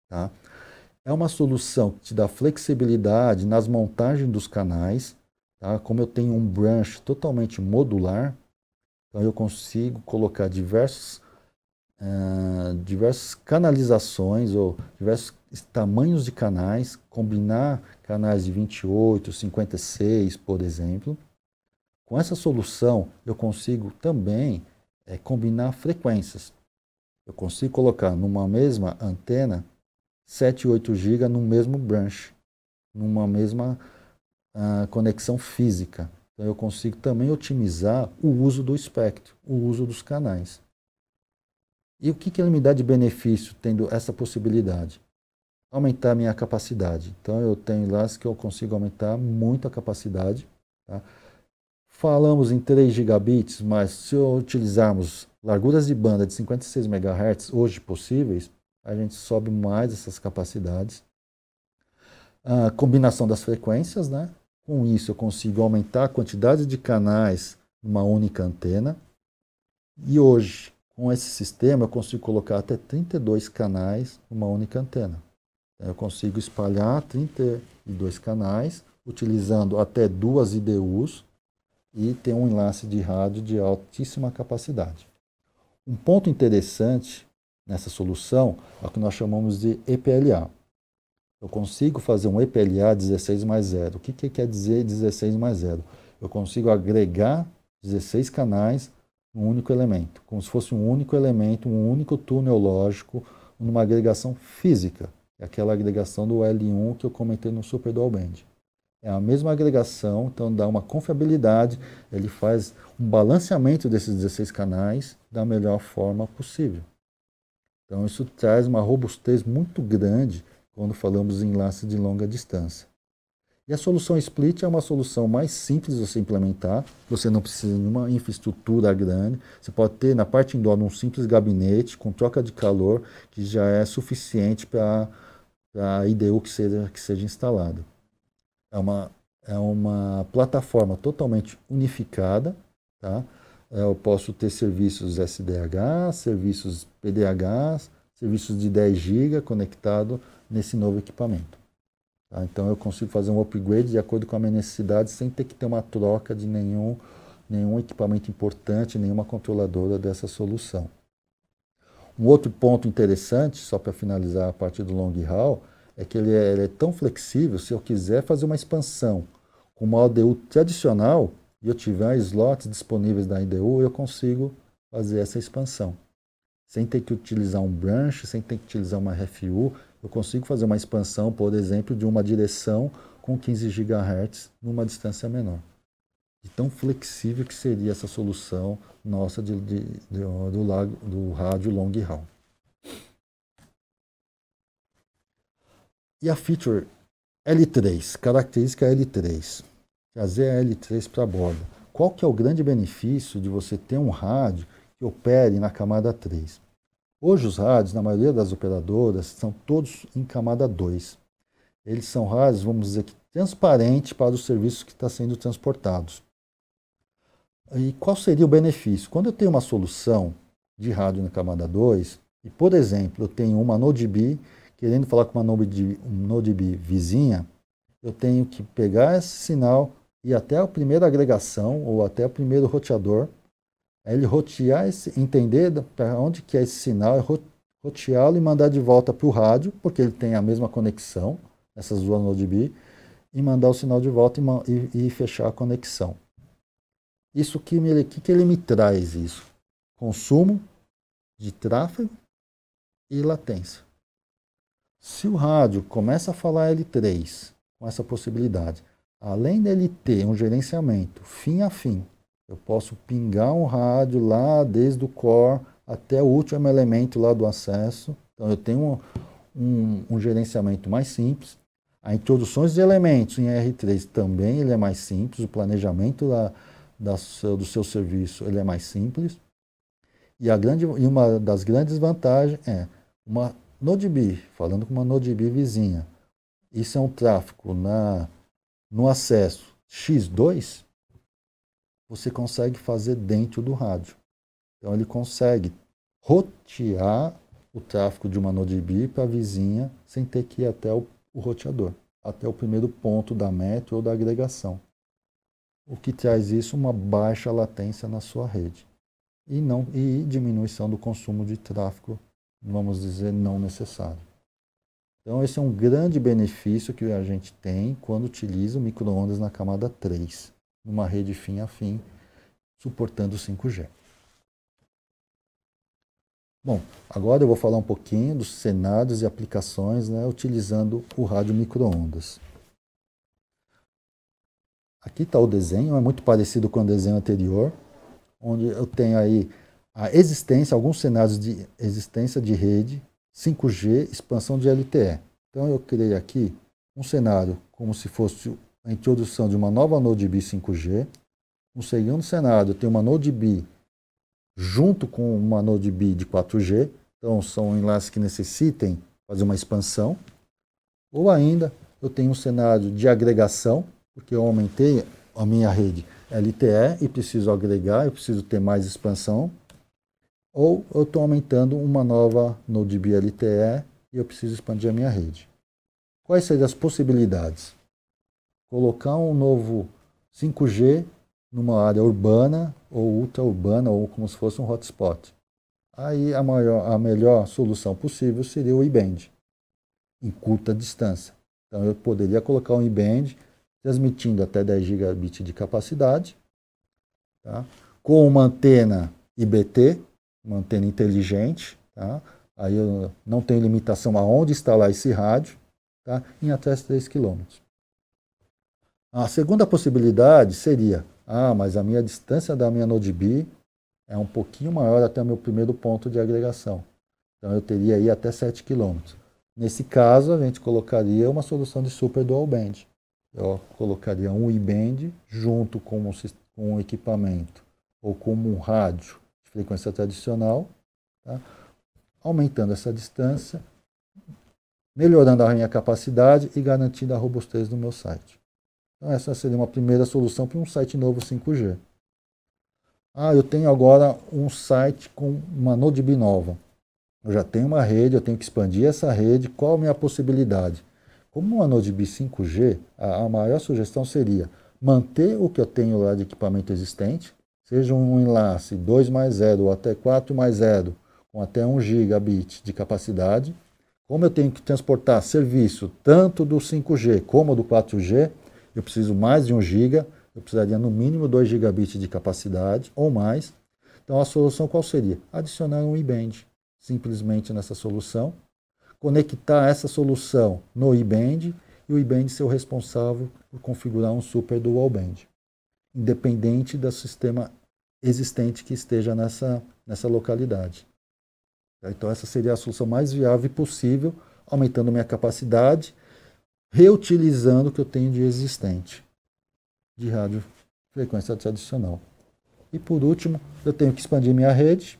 Tá? É uma solução que te dá flexibilidade nas montagens dos canais. Tá? Como eu tenho um branch totalmente modular, então eu consigo colocar diversas canalizações ou diversos tamanhos de canais, combinar canais de 28, 56, por exemplo. Com essa solução, eu consigo também combinar frequências. Eu consigo colocar numa mesma antena 7 e 8 GB no mesmo branch, numa mesma conexão física. Então, eu consigo também otimizar o uso do espectro, o uso dos canais. E o que ele me dá de benefício tendo essa possibilidade? Aumentar a minha capacidade. Então, eu tenho lá que eu consigo aumentar muito a capacidade. Tá? Falamos em 3 gigabits, mas se utilizarmos larguras de banda de 56 MHz, hoje possíveis, a gente sobe mais essas capacidades. A combinação das frequências, né? Com isso eu consigo aumentar a quantidade de canais numa única antena. E hoje, com esse sistema, eu consigo colocar até 32 canais numa única antena. Eu consigo espalhar 32 canais, utilizando até 2 IDUs e ter um enlace de rádio de altíssima capacidade. Um ponto interessante nessa solução é o que nós chamamos de EPLA. Eu consigo fazer um EPLA 16 mais 0. O que quer dizer 16 mais 0? Eu consigo agregar 16 canais num único elemento, como se fosse um único elemento, um único túnel lógico, numa agregação física. É aquela agregação do L1 que eu comentei no Super Dual Band. É a mesma agregação, então dá uma confiabilidade, ele faz um balanceamento desses 16 canais da melhor forma possível. Então isso traz uma robustez muito grande quando falamos em enlace de longa distância. E a solução split é uma solução mais simples de você implementar, você não precisa de uma infraestrutura grande, você pode ter na parte indoor um simples gabinete com troca de calor que já é suficiente para a IDU que seja instalada. É uma plataforma totalmente unificada, tá? Eu posso ter serviços SDH, serviços PDH, serviços de 10 GB conectado nesse novo equipamento. Tá? Então eu consigo fazer um upgrade de acordo com a minha necessidade sem ter que ter uma troca de nenhum equipamento importante, nenhuma controladora dessa solução. Um outro ponto interessante, só para finalizar a parte do long haul, é que ele é tão flexível, se eu quiser fazer uma expansão com uma ODU tradicional e eu tiver slots disponíveis da IDU, eu consigo fazer essa expansão. Sem ter que utilizar um branch, sem ter que utilizar uma RFU, eu consigo fazer uma expansão, por exemplo, de uma direção com 15 GHz numa distância menor. De tão flexível que seria essa solução nossa do rádio long haul. E a feature L3, característica L3, trazer a L3 para a borda. Qual que é o grande benefício de você ter um rádio que opere na camada 3? Hoje os rádios, na maioria das operadoras, são todos em camada 2. Eles são rádios, vamos dizer, transparentes para os serviços que estão sendo transportados. E qual seria o benefício? Quando eu tenho uma solução de rádio na camada 2, e por exemplo, eu tenho uma NodeB, querendo falar com uma NodeB vizinha, eu tenho que pegar esse sinal e até a primeira agregação ou até o primeiro roteador, ele rotear, entender para onde que é esse sinal, roteá-lo e mandar de volta para o rádio, porque ele tem a mesma conexão, essas duas NodeB, e mandar o sinal de volta e fechar a conexão. Isso que ele me traz isso? Consumo de tráfego e latência. Se o rádio começa a falar L3 com essa possibilidade, além dele ter um gerenciamento fim a fim, eu posso pingar um rádio lá desde o core até o último elemento lá do acesso. Então eu tenho um gerenciamento mais simples. A introdução de elementos em R3 também ele é mais simples. O planejamento do seu serviço ele é mais simples. E uma das grandes vantagens é uma NodeB, falando com uma NodeB vizinha. Isso é um tráfego no acesso X2, você consegue fazer dentro do rádio. Então ele consegue rotear o tráfego de uma NodeB para a vizinha sem ter que ir até o roteador, até o primeiro ponto da metro ou da agregação. O que traz isso? Uma baixa latência na sua rede. E diminuição do consumo de tráfego, vamos dizer, não necessário. Então, esse é um grande benefício que a gente tem quando utiliza o micro-ondas na camada 3, numa rede fim a fim, suportando o 5G. Bom, agora eu vou falar um pouquinho dos cenários e aplicações, né, utilizando o rádio micro-ondas. Aqui está o desenho, é muito parecido com o desenho anterior, onde eu tenho aí a existência, alguns cenários de existência de rede, 5G, expansão de LTE. Então eu criei aqui um cenário como se fosse a introdução de uma nova Node B 5G. No segundo cenário, eu tenho uma Node B junto com uma Node B de 4G. Então são enlaces que necessitem fazer uma expansão. Ou ainda, eu tenho um cenário de agregação, porque eu aumentei a minha rede LTE e preciso agregar, eu preciso ter mais expansão. Ou eu estou aumentando uma nova Node B LTE e eu preciso expandir a minha rede. Quais seriam as possibilidades? Colocar um novo 5G numa área urbana ou ultra-urbana ou como se fosse um hotspot. Aí a melhor solução possível seria o E-band, em curta distância. Então eu poderia colocar um E-band transmitindo até 10 gigabits de capacidade, tá? Com uma antena IBT, uma antena inteligente, tá? Aí eu não tenho limitação aonde instalar esse rádio, tá? Em até 3 km. A segunda possibilidade seria, mas a minha distância da minha Node B é um pouquinho maior até o meu primeiro ponto de agregação. Então eu teria aí até 7 km. Nesse caso, a gente colocaria uma solução de Super Dual Band. Eu colocaria um E-band junto com um equipamento ou como um rádio de frequência tradicional, tá? Aumentando essa distância, melhorando a minha capacidade e garantindo a robustez do meu site. Então essa seria uma primeira solução para um site novo 5G. Eu tenho agora um site com uma Node B nova. Eu já tenho uma rede, eu tenho que expandir essa rede. Qual a minha possibilidade? Como uma Node B 5G, a maior sugestão seria manter o que eu tenho lá de equipamento existente, seja um enlace 2+0 ou até 4+0, com até 1 gigabit de capacidade. Como eu tenho que transportar serviço tanto do 5G como do 4G, eu preciso mais de 1 giga, eu precisaria no mínimo 2 gigabits de capacidade ou mais. Então a solução qual seria? Adicionar um E-band simplesmente nessa solução, conectar essa solução no E-band e o E-band ser o responsável por configurar um Super Dual Band, independente do sistema existente que esteja nessa localidade. Então essa seria a solução mais viável possível, aumentando minha capacidade, reutilizando o que eu tenho de existente de rádio frequência tradicional. E por último, eu tenho que expandir minha rede.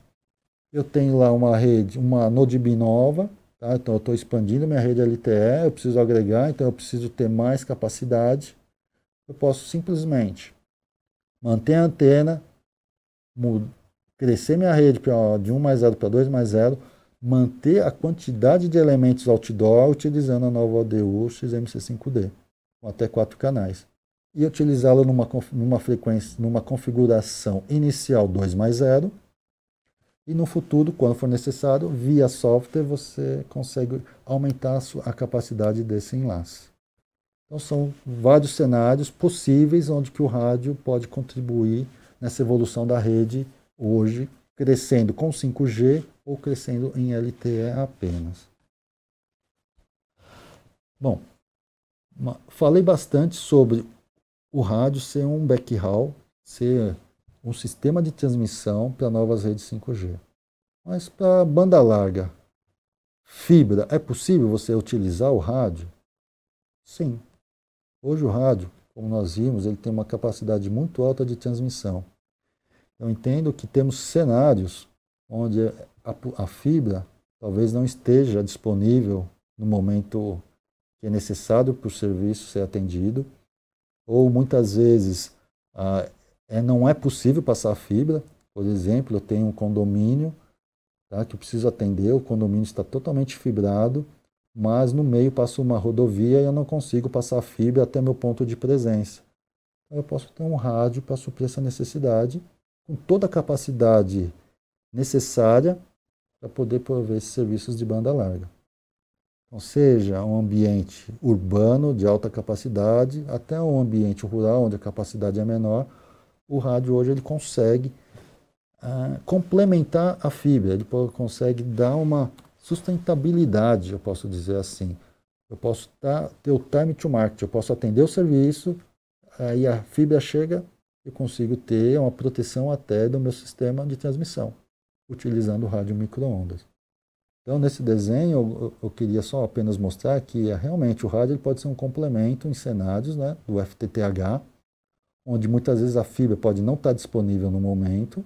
Eu tenho lá uma rede, uma Node B nova, tá? Então eu estou expandindo minha rede LTE, eu preciso agregar, então eu preciso ter mais capacidade. Eu posso simplesmente manter a antena, crescer minha rede de 1+0 para 2+0, manter a quantidade de elementos outdoor utilizando a nova ODU XMC5D, com até 4 canais. E utilizá-la numa frequência, numa configuração inicial 2+0, e no futuro, quando for necessário, via software, você consegue aumentar a capacidade desse enlace. Então são vários cenários possíveis onde que o rádio pode contribuir nessa evolução da rede hoje, crescendo com 5G ou crescendo em LTE apenas. Bom, falei bastante sobre o rádio ser um backhaul, ser um sistema de transmissão para novas redes 5G. Mas para banda larga, fibra, é possível você utilizar o rádio? Sim. Hoje o rádio, como nós vimos, ele tem uma capacidade muito alta de transmissão. Eu entendo que temos cenários onde a fibra talvez não esteja disponível no momento que é necessário para o serviço ser atendido, ou muitas vezes não é possível passar a fibra. Por exemplo, eu tenho um condomínio, tá, que eu preciso atender, o condomínio está totalmente fibrado, mas no meio passa uma rodovia e eu não consigo passar a fibra até meu ponto de presença. Então, eu posso ter um rádio para suprir essa necessidade, com toda a capacidade necessária para poder prover esses serviços de banda larga. Então, seja um ambiente urbano de alta capacidade, até um ambiente rural onde a capacidade é menor, o rádio hoje ele consegue complementar a fibra, ele consegue dar uma sustentabilidade, eu posso dizer assim. Eu posso ter o time to market, eu posso atender o serviço, aí a fibra chega, eu consigo ter uma proteção até do meu sistema de transmissão, utilizando o rádio micro-ondas. Então, nesse desenho, eu queria só apenas mostrar que realmente o rádio ele pode ser um complemento em cenários, né, do FTTH, onde muitas vezes a fibra pode não estar disponível no momento.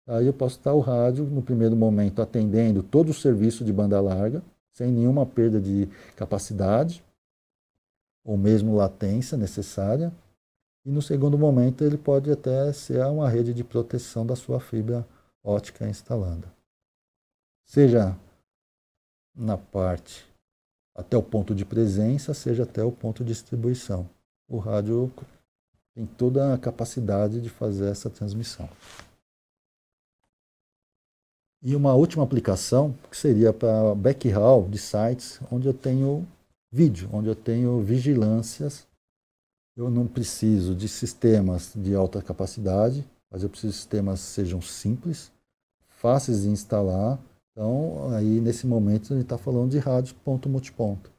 Aí eu posso estar o rádio, no primeiro momento, atendendo todo o serviço de banda larga, sem nenhuma perda de capacidade, ou mesmo latência necessária. E no segundo momento, ele pode até ser uma rede de proteção da sua fibra ótica instalada. Seja na parte até o ponto de presença, seja até o ponto de distribuição. O rádio tem toda a capacidade de fazer essa transmissão. E uma última aplicação, que seria para backhaul de sites onde eu tenho vídeo, onde eu tenho vigilâncias. Eu não preciso de sistemas de alta capacidade, mas eu preciso de sistemas que sejam simples, fáceis de instalar. Então, aí nesse momento a gente está falando de rádios ponto-multiponto.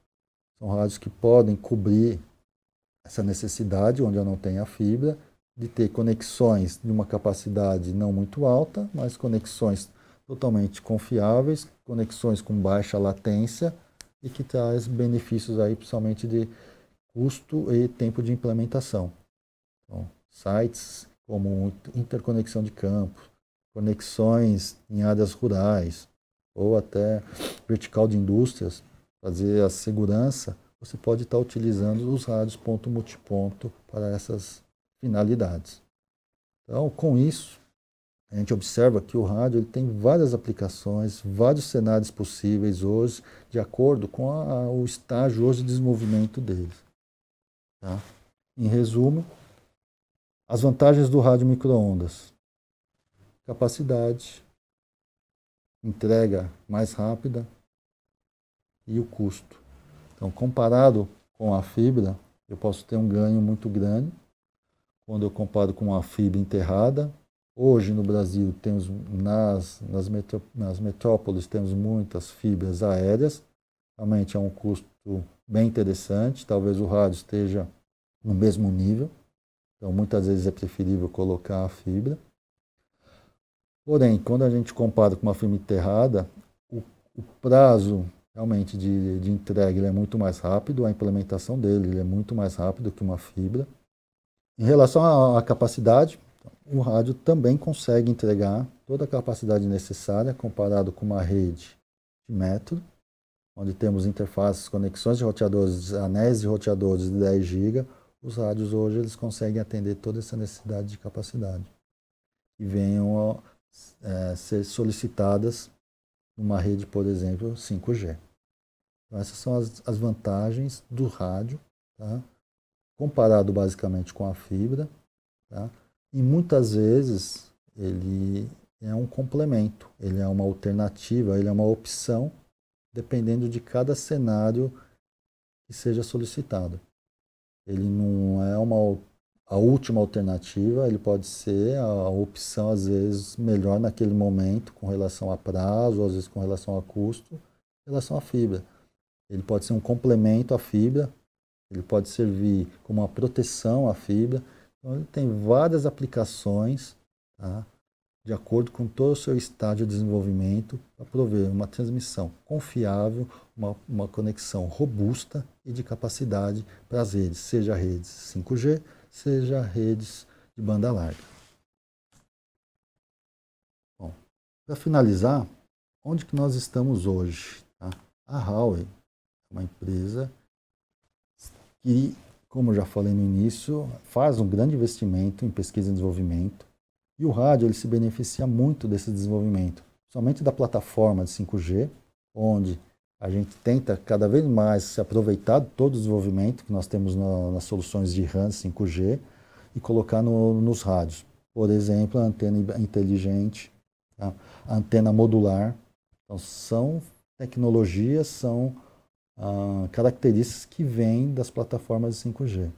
São rádios que podem cobrir essa necessidade, onde eu não tenho a fibra, de ter conexões de uma capacidade não muito alta, mas conexões totalmente confiáveis, conexões com baixa latência e que traz benefícios aí, principalmente de custo e tempo de implementação. Então, sites como interconexão de campos, conexões em áreas rurais ou até vertical de indústrias, fazer a segurança, você pode estar utilizando os rádios ponto-multiponto para essas finalidades. Então, com isso, a gente observa que o rádio ele tem várias aplicações, vários cenários possíveis hoje, de acordo com o estágio hoje de desenvolvimento deles. Tá? Em resumo, as vantagens do rádio micro-ondas: capacidade, entrega mais rápida e o custo. Então, comparado com a fibra, eu posso ter um ganho muito grande quando eu comparo com a fibra enterrada. Hoje no Brasil temos nas metrópoles temos muitas fibras aéreas, realmente é um custo bem interessante, talvez o rádio esteja no mesmo nível, então muitas vezes é preferível colocar a fibra. Porém, quando a gente compara com uma fibra enterrada, o prazo realmente de entrega ele é muito mais rápido, a implementação dele ele é muito mais rápido que uma fibra. Em relação à capacidade, o rádio também consegue entregar toda a capacidade necessária comparado com uma rede de metro, onde temos interfaces, conexões de roteadores, anéis de roteadores de 10 GB. Os rádios hoje eles conseguem atender toda essa necessidade de capacidade e venham a ser solicitadas numa rede, por exemplo, 5G. Então, essas são as vantagens do rádio, tá? Comparado basicamente com a fibra, tá? E muitas vezes ele é um complemento, ele é uma alternativa, ele é uma opção, dependendo de cada cenário que seja solicitado. Ele não é a última alternativa, ele pode ser a opção, às vezes, melhor naquele momento, com relação a prazo, às vezes com relação a custo, em relação à fibra. Ele pode ser um complemento à fibra, ele pode servir como uma proteção à fibra. Então, ele tem várias aplicações, tá? De acordo com todo o seu estágio de desenvolvimento, para prover uma transmissão confiável, uma conexão robusta e de capacidade para as redes, seja redes 5G, seja redes de banda larga. Bom, para finalizar, onde que nós estamos hoje? Tá? A Huawei é uma empresa que, como eu já falei no início, faz um grande investimento em pesquisa e desenvolvimento. E o rádio ele se beneficia muito desse desenvolvimento, somente da plataforma de 5G, onde a gente tenta cada vez mais se aproveitar de todo o desenvolvimento que nós temos nas soluções de RAN 5G e colocar nos rádios. Por exemplo, a antena inteligente, tá? A antena modular. Então, são tecnologias, são características que vêm das plataformas de 5G.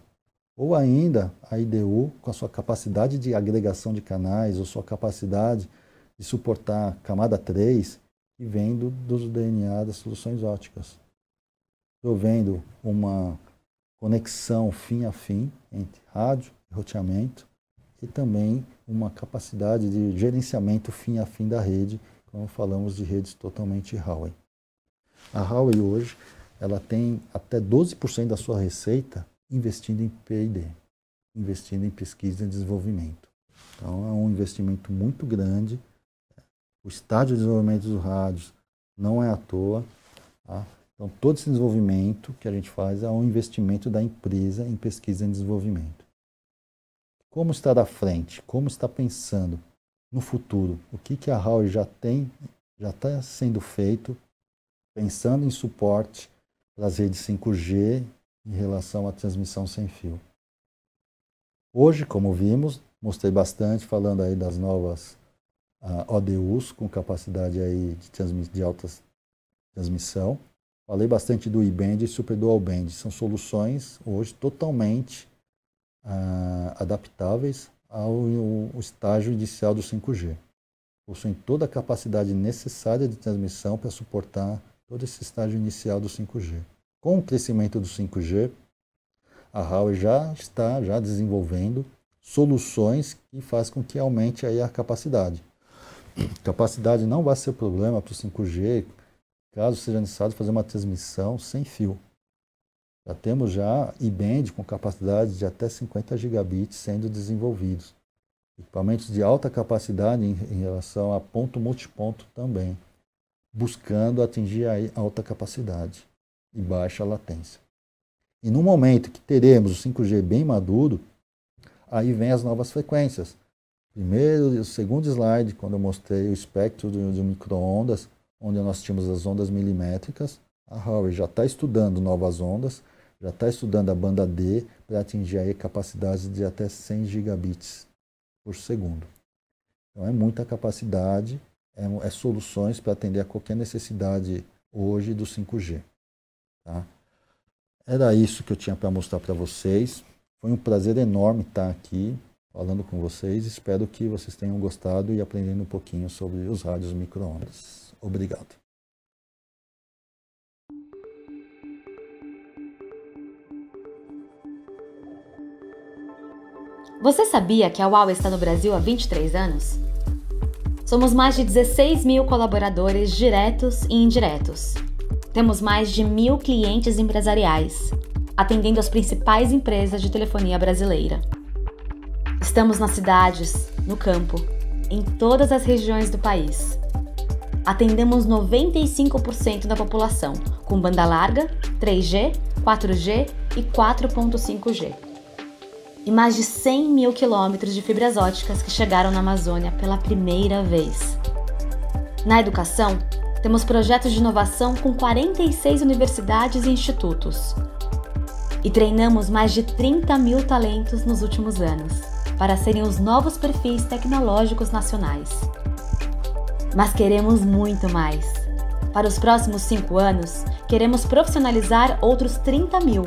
Ou ainda a IDU, com a sua capacidade de agregação de canais, ou sua capacidade de suportar camada 3, que vem dos DNA das soluções óticas, provendo uma conexão fim a fim entre rádio e roteamento, e também uma capacidade de gerenciamento fim a fim da rede, quando falamos de redes totalmente Huawei. A Huawei hoje ela tem até 12% da sua receita investindo em P&D, investindo em pesquisa e desenvolvimento. Então é um investimento muito grande. O estágio de desenvolvimento dos rádios não é à toa. Tá? Então todo esse desenvolvimento que a gente faz é um investimento da empresa em pesquisa e desenvolvimento. Como estar à frente? Como está pensando no futuro? O que a Huawei já está sendo feito, pensando em suporte para as redes 5G em relação à transmissão sem fio. Hoje, como vimos, mostrei bastante falando aí das novas ODUs com capacidade aí de alta transmissão. Falei bastante do E-Band e Super Dual Band. São soluções hoje totalmente adaptáveis ao estágio inicial do 5G. Possuem toda a capacidade necessária de transmissão para suportar todo esse estágio inicial do 5G. Com o crescimento do 5G, a Huawei já está desenvolvendo soluções que fazem com que aumente aí a capacidade. Capacidade não vai ser problema para o 5G, caso seja necessário fazer uma transmissão sem fio. Já temos E-Band com capacidade de até 50 gigabits sendo desenvolvidos. Equipamentos de alta capacidade em relação a ponto multiponto também, buscando atingir a alta capacidade e baixa latência. E no momento que teremos o 5G bem maduro, aí vem as novas frequências. Primeiro e o segundo slide, quando eu mostrei o espectro de micro-ondas, onde nós tínhamos as ondas milimétricas, a Huawei já está estudando novas ondas, já está estudando a banda D para atingir aí capacidades de até 100 gigabits por segundo. Então é muita capacidade, é soluções para atender a qualquer necessidade hoje do 5G. Tá? Era isso que eu tinha para mostrar para vocês. Foi um prazer enorme estar aqui falando com vocês. Espero que vocês tenham gostado e aprendendo um pouquinho sobre os rádios micro-ondas. Obrigado. Você sabia que a Huawei está no Brasil há 23 anos? Somos mais de 16 mil colaboradores diretos e indiretos. Temos mais de 1.000 clientes empresariais, atendendo as principais empresas de telefonia brasileira. Estamos nas cidades, no campo, em todas as regiões do país. Atendemos 95% da população, com banda larga, 3G, 4G e 4.5G. E mais de 100 mil quilômetros de fibras óticas que chegaram na Amazônia pela primeira vez. Na educação, temos projetos de inovação com 46 universidades e institutos. E treinamos mais de 30 mil talentos nos últimos anos, para serem os novos perfis tecnológicos nacionais. Mas queremos muito mais. Para os próximos 5 anos, queremos profissionalizar outros 30 mil.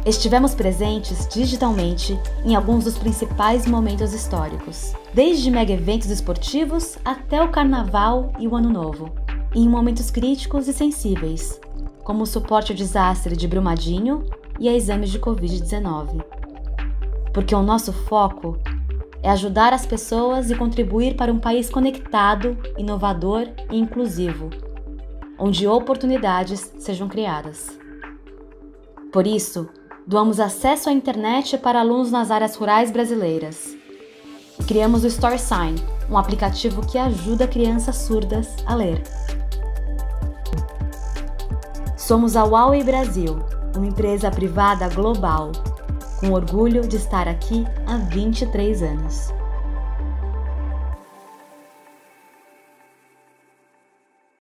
Estivemos presentes digitalmente em alguns dos principais momentos históricos, desde mega eventos esportivos até o Carnaval e o Ano Novo, e em momentos críticos e sensíveis, como o suporte ao desastre de Brumadinho e a exames de Covid-19. Porque o nosso foco é ajudar as pessoas e contribuir para um país conectado, inovador e inclusivo, onde oportunidades sejam criadas. Por isso, doamos acesso à internet para alunos nas áreas rurais brasileiras. E criamos o StorySign, um aplicativo que ajuda crianças surdas a ler. Somos a Huawei Brasil, uma empresa privada global, com orgulho de estar aqui há 23 anos.